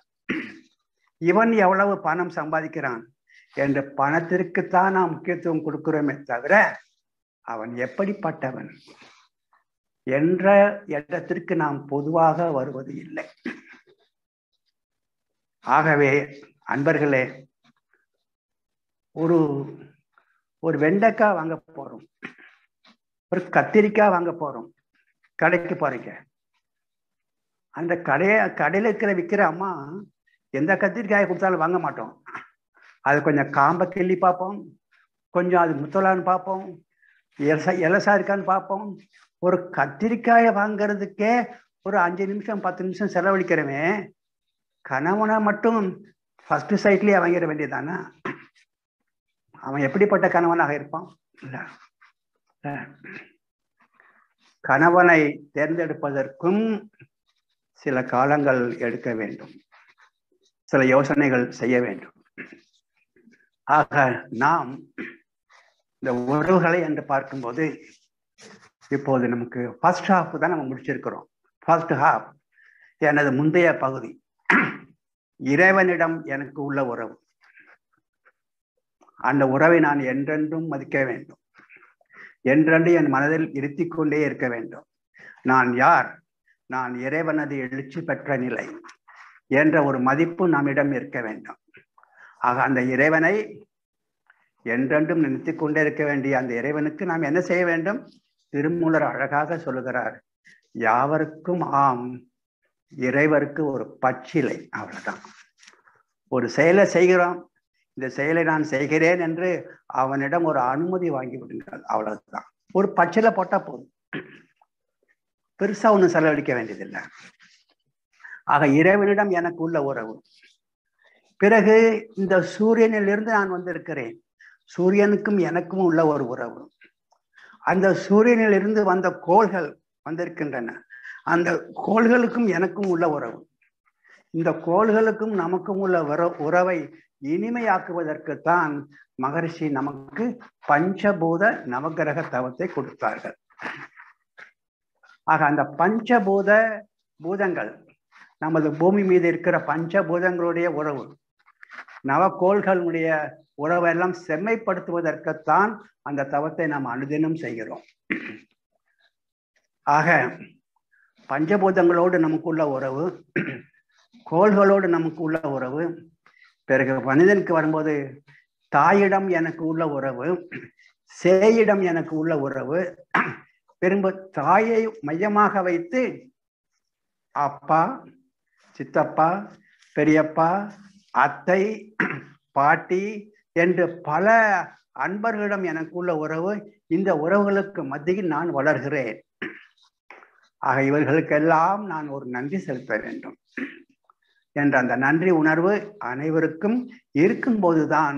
இவன் எவ்வளவு பணம் சம்பாதிக்கிறான் என்ற பணத்திற்குத்தான் நாம் முக்கியத்துவம் கொடுக்கிறோமே தவிர அவன் எப்படிப்பட்டவன் என்ற இடத்திற்கு நாம் பொதுவாக வருவது இல்லை. ஆகவே அன்பர்களே, ஒரு வெண்டைக்காய் வாங்க போறோம், ஒரு கத்திரிக்காய் வாங்க போறோம், கடைக்கு போறீங்க. அந்த கடையில விற்கிற அம்மா எந்த கத்திரிக்காயை கொடுத்தாலும் வாங்க மாட்டோம். அது கொஞ்சம் காம்பை கிள்ளி பார்ப்போம், கொஞ்சம் அது முத்தலான்னு பார்ப்போம், எலசா இருக்கான்னு பார்ப்போம். ஒரு கத்திரிக்காயை வாங்கிறதுக்கே ஒரு 5 நிமிஷம் 10 நிமிஷம் செலவழிக்கிறவே, கணவனை மட்டும் ஃபர்ஸ்ட் சைட்லயே வாங்கிட வேண்டியதானா? அவன் எப்படிப்பட்ட கணவனாக இருப்பான்? கணவனை தேர்ந்தெடுப்பதற்கும் சில காலங்கள் எடுக்க வேண்டும், சில யோசனைகள் செய்ய வேண்டும். ஆக நாம் இந்த உறவுகளை என்று பார்க்கும்போது இப்போது நமக்கு ஃபர்ஸ்ட் ஹாஃப் தான் நம்ம முடிச்சிருக்கிறோம். ஃபர்ஸ்ட் ஹாஃப் எனது முந்தைய பகுதி இறைவனிடம் எனக்கு உள்ள உறவு. அந்த உறவை நான் என்றென்றும் மதிக்க வேண்டும், என்றென்று என் மனதில் இருத்தி கொண்டே இருக்க வேண்டும். நான் யார்? நான் இறைவனது எழுச்சி பெற்ற நிலை என்ற ஒரு மதிப்பு நம்மிடம் இருக்க வேண்டும். ஆக அந்த இறைவனை என்றென்றும் நினைத்து கொண்டே இருக்க வேண்டிய அந்த இறைவனுக்கு நாம் என்ன செய்ய வேண்டும்? திருமூலர் அழகாக சொல்லுகிறார், யாவருக்கும் ஆம் இறைவருக்கு ஒரு பச்சிலை. அவ்வளவுதான். ஒரு செயலை செய்கிறோம், இந்த செயலை நான் செய்கிறேன் என்று அவனிடம் ஒரு அனுமதி வாங்கி விடுங்கள், அவ்வளவுதான். ஒரு பச்சிலை போட்டா போதும், பெருசா ஒன்றும் செலவழிக்க வேண்டியதில்லை. ஆக இறைவனிடம் எனக்கு உள்ள உறவு. பிறகு இந்த சூரியனிலிருந்து நான் வந்திருக்கிறேன், சூரியனுக்கும் எனக்கும் உள்ள ஒரு உறவு. அந்த சூரியனிலிருந்து வந்த கோள்கள் வந்திருக்கின்றன, அந்த கோள்களுக்கும் எனக்கும் உள்ள உறவு. இந்த கோள்களுக்கும் நமக்கும் உள்ள உறவை இனிமையாக்குவதற்குத்தான் மகரிஷி நமக்கு பஞ்சபூத நவகிரக தவத்தை கொடுத்தார்கள். ஆக அந்த பஞ்சபூத பூதங்கள், நமது பூமி மீது இருக்கிற பஞ்சபூதங்களுடைய உறவு, நவக்கோள்களுடைய உறவெல்லாம் செம்மைப்படுத்துவதற்குத்தான் அந்த தவத்தை நாம் அனுதினம் செய்கிறோம். ஆக பஞ்சபூதங்களோடு நமக்குள்ள உறவு, கோள்களோடு நமக்கு உள்ள உறவு, பிறகு மனிதனுக்கு வரும்போது தாயிடம் எனக்கு உள்ள உறவு, சேயிடம் எனக்கு உள்ள உறவு. பெரும்ப தாயை மையமாக வைத்து அப்பா, சித்தப்பா, பெரியப்பா, அத்தை, பாட்டி என்று பல அன்பர்களிடம் எனக்கு உள்ள உறவு. இந்த உறவுகளுக்கு மத்தியில் நான் வளர்கிறேன். ஆக இவர்களுக்கெல்லாம் நான் ஒரு நன்றி செலுத்த வேண்டும் என்ற அந்த நன்றி உணர்வு அனைவருக்கும் இருக்கும் போதுதான்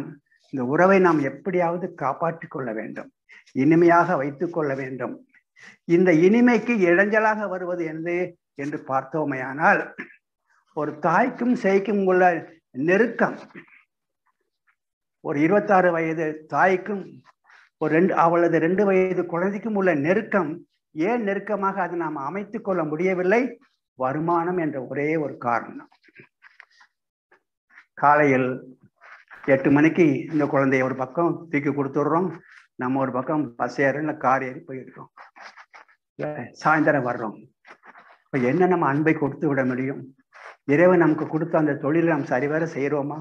இந்த உறவை நாம் எப்படியாவது காப்பாற்றிக் கொள்ள வேண்டும், இனிமையாக வைத்துக் கொள்ள வேண்டும். இந்த இனிமைக்கு இடைஞ்சலாக வருவது என்று பார்த்தோமையானால், ஒரு தாய்க்கும் சேய்க்கும் உள்ள நெருக்கம், ஒரு 26 வயது தாய்க்கும் அவளது 2 வயது குழந்தைக்கும் உள்ள நெருக்கம், ஏன் நெருக்கமாக அதை நாம் அமைத்துக் கொள்ள முடியவில்லை? வருமானம் என்ற ஒரே ஒரு காரணம். காலையில் 8 மணிக்கு இந்த குழந்தைய ஒரு பக்கம் தூக்கி கொடுத்துடுறோம், நம்ம ஒரு பக்கம் பஸ் ஏறி இல்லை கார் ஏறி போயிருக்கோம், சாயந்தரம் வர்றோம். இப்போ என்ன நம்ம அன்பை கொடுத்து விட முடியும்? இறைவன் நமக்கு கொடுத்த அந்த தொழிலை நாம் சரிவர செய்கிறோமா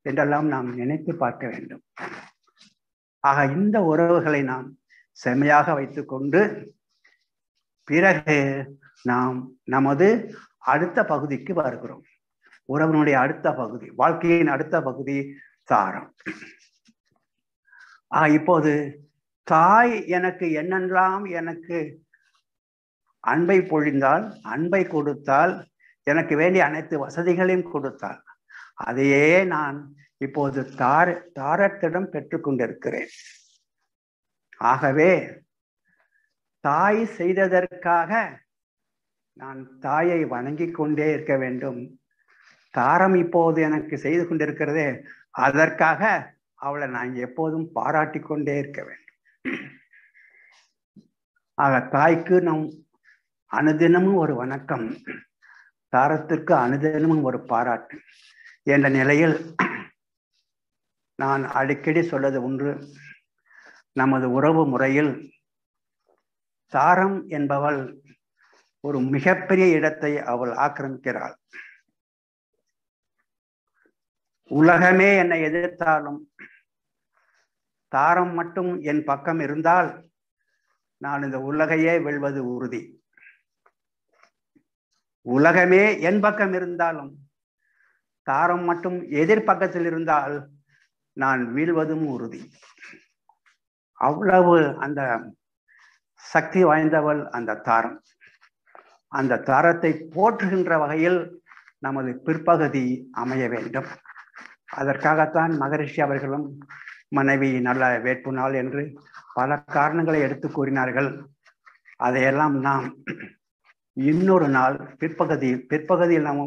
என்றெல்லாம் நாம் நினைத்து பார்க்க வேண்டும். ஆக இந்த உறவுகளை நாம் செம்மையாக வைத்துக்கொண்டு பிறகு நாம் நமது அடுத்த பகுதிக்கு வருகிறோம். உறவினுடைய அடுத்த பகுதி, வாழ்க்கையின் அடுத்த பகுதி தாரம். இப்போது தாய் எனக்கு என்னெல்லாம் எனக்கு அன்பை பொழிந்தால், அன்பை கொடுத்தால், எனக்கு வேண்டிய அனைத்து வசதிகளையும் கொடுத்தால், அதையே நான் இப்போது தாரத்திடம் பெற்றுக்கொண்டிருக்கிறேன். ஆகவே தாய் செய்ததற்காக நான் தாயை வணங்கி கொண்டே இருக்க வேண்டும். தாரம் இப்போது எனக்கு செய்து கொண்டிருக்கிறதே, அதற்காக அவளை நான் எப்போதும் பாராட்டி கொண்டே இருக்க வேண்டும். ஆக தாய்க்கு நம் அனுதினமும் ஒரு வணக்கம், தாரத்திற்கு அனுதினமும் ஒரு பாராட்டு என்ற நிலையில் நான் அடிக்கடி சொல்வது ஒன்று, நமது உறவு முறையில் தாரம் என்பவள் ஒரு மிகப்பெரிய இடத்தை அவள் ஆக்கிரமிக்கிறாள். உலகமே என்னை எதிர்த்தாலும் தாரம் மட்டும் என் பக்கம் இருந்தால் நான் இந்த உலகையே வெல்வது உறுதி. உலகமே என் பக்கம் இருந்தாலும் தாரம் மட்டும் எதிர்பக்கத்தில் இருந்தால் நான் வீழ்வதும் உறுதி. அவ்வளவு அந்த சக்தி வாய்ந்தவள் அந்த தாரம். அந்த தாரத்தை போற்றுகின்ற வகையில் நமது பிற்பகுதி அமைய வேண்டும். அதற்காகத்தான் மகரிஷி அவர்களும் மனைவி நல்ல வேட்பு நாள் என்று பல காரணங்களை எடுத்து கூறினார்கள். அதையெல்லாம் நாம் இன்னொரு நாள் பிற்பகுதியில் நாம்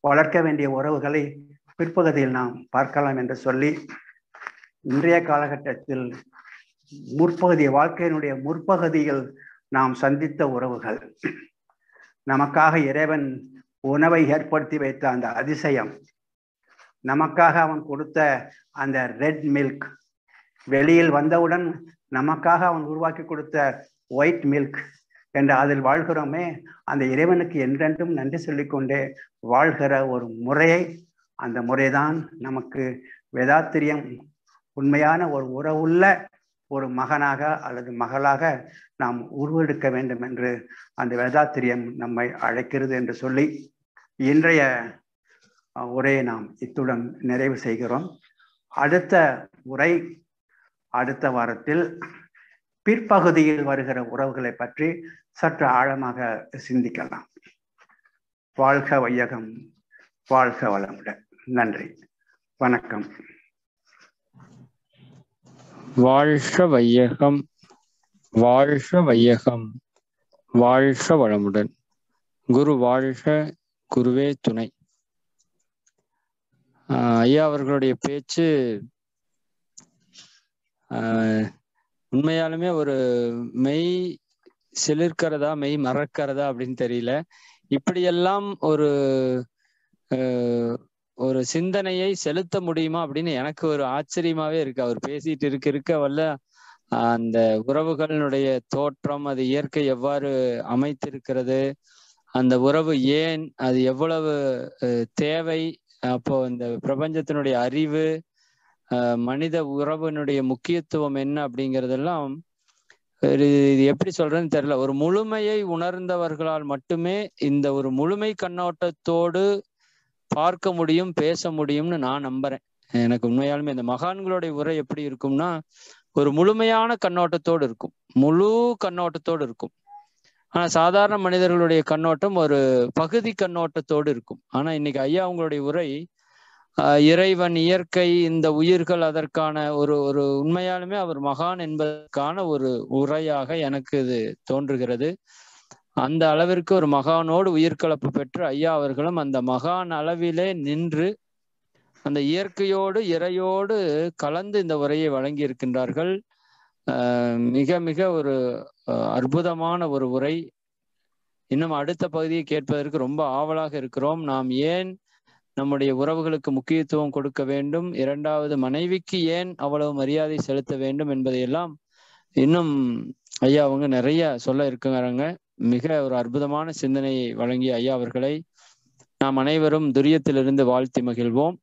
வளர்க்க வேண்டிய உறவுகளை பிற்பகுதியில் நாம் பார்க்கலாம் என்று சொல்லி, இன்றைய காலகட்டத்தில் வாழ்க்கையினுடைய முற்பகுதியில் நாம் சந்தித்த உறவுகள், நமக்காக இறைவன் உணவை ஏற்படுத்தி வைத்த அந்த அதிசயம், நமக்காக அவன் கொடுத்த அந்த ரெட் மில்க், வெளியில் வந்தவுடன் நமக்காக அவன் உருவாக்கி கொடுத்த ஒயிட் மில்க் என்று அதில் வாழ்கிறோமே, அந்த இறைவனுக்கு என்றென்றும் நன்றி சொல்லிக்கொண்டே வாழ்கிற ஒரு முறையை, அந்த முறைதான் நமக்கு வேதாத்திரியம் உண்மையான ஒரு உறவுள்ள ஒரு மகனாக அல்லது மகளாக நாம் உருவெடுக்க வேண்டும் என்று அந்த வேதாத்திரியம் நம்மை அழைக்கிறது என்று சொல்லி இன்றைய உரையை நாம் இத்துடன் நிறைவு செய்கிறோம். அடுத்த உரை அடுத்த வாரத்தில் பிற்பகுதியில் வருகிற உறவுகளை பற்றி சற்று ஆழமாக சிந்திக்கலாம். வாழ்க வையகம், வாழ்க வளமுடன். நன்றி, வணக்கம். வாழ்க வையகம், வாழ்க வையகம், வாழ்க வளமுடன். குரு வாழ்க, குருவே துணை. ஐயா அவர்களுடைய பேச்சு உண்மையாலுமே ஒரு மெய் சிலிர்க்கிறதா மெய் மறக்கிறதா அப்படின்னு தெரியல. இப்படியெல்லாம் ஒரு சிந்தனையை செலுத்த முடியுமா அப்படின்னு எனக்கு ஒரு ஆச்சரியமாவே இருக்கு. அவர் பேசிட்டு இருக்க வல்ல அந்த உறவுகளினுடைய தோற்றம், அது இயற்கை எவ்வாறு அமைத்திருக்கிறது, அந்த உறவு ஏன், அது எவ்வளவு தேவை, அப்போ இந்த பிரபஞ்சத்தினுடைய அறிவு, மனித உறவினுடைய முக்கியத்துவம் என்ன அப்படிங்கிறதெல்லாம் இது எப்படி சொல்றேன்னு தெரியல. ஒரு முழுமையை உணர்ந்தவர்களால் மட்டுமே இந்த ஒரு முழுமை கண்ணோட்டத்தோடு பார்க்க முடியும், பேச முடியும்னு நான் நம்புறேன். எனக்கு உண்மையாலுமே இந்த மகான்களுடைய உரை எப்படி இருக்கும்னா ஒரு முழுமையான கண்ணோட்டத்தோடு இருக்கும், முழு கண்ணோட்டத்தோடு இருக்கும். ஆனா சாதாரண மனிதர்களுடைய கண்ணோட்டம் ஒரு பகுதி கண்ணோட்டத்தோடு இருக்கும். ஆனா இன்னைக்கு ஐயா உங்களுடைய உரை இறைவன், இயற்கை, இந்த உயிர்கள், அதற்கான ஒரு உண்மையாலுமே அவர் மகான் என்பதற்கான ஒரு உரையாக எனக்கு இது தோன்றுகிறது. அந்த அளவிற்கு ஒரு மகானோடு உயிர்கலப்பு பெற்று ஐயா அவர்களும் அந்த மகான் அளவிலே நின்று அந்த இயற்கையோடு இறையோடு கலந்து இந்த உரையை வழங்கி இருக்கின்றார்கள். மிக மிக ஒரு அற்புதமான ஒரு உரை. இன்னும் அடுத்த பகுதியை கேட்பதற்கு ரொம்ப ஆவலாக இருக்கிறோம். நாம் ஏன் நம்முடைய உறவுகளுக்கு முக்கியத்துவம் கொடுக்க வேண்டும், இரண்டாவது மனைவிக்கு ஏன் அவ்வளவு மரியாதை செலுத்த வேண்டும் என்பதையெல்லாம் இன்னும் ஐயா அவங்க நிறைய சொல்ல இருக்குங்கிறாங்க. மிக ஒரு அற்புதமான சிந்தனையை வழங்கிய ஐயா அவர்களை நாம் அனைவரும் துரியத்திலிருந்து வாழ்த்தி மகிழ்வோம்.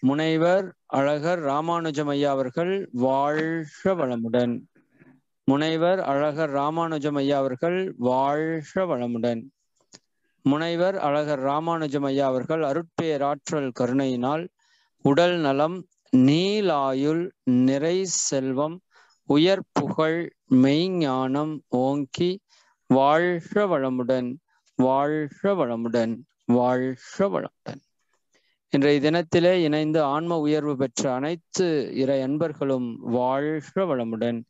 முனைவர் அழகர் ராமானுஜம் ஐயா அவர்கள் வாழ்க வளமுடன். முனைவர் அழகர் ராமானுஜம் ஐயா அவர்கள் வாழ்க வளமுடன். முனைவர் அழகர் ராமானுஜம் ஐயா அவர்கள் அருட்பேராற்றல் கருணையினால் உடல் நலம், நீலாயுள், நிறை செல்வம், உயர் புகழ், மெய்ஞானம் ஓங்கி வாழ்க வளமுடன், வாழ்க வளமுடன், வாழ்க வளமுடன். இன்றைய தினத்திலே இணைந்து ஆன்ம உயர்வு பெற்ற அனைத்து இறை அன்பர்களும் வாழ்க வளமுடன்.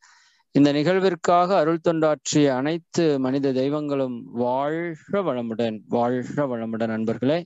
இந்த நிகழ்விற்காக அருள் தொண்டாற்றிய அனைத்து மனித தெய்வங்களும் வாழ்க வளமுடன், வாழ்க வளமுடன். அன்பர்களே,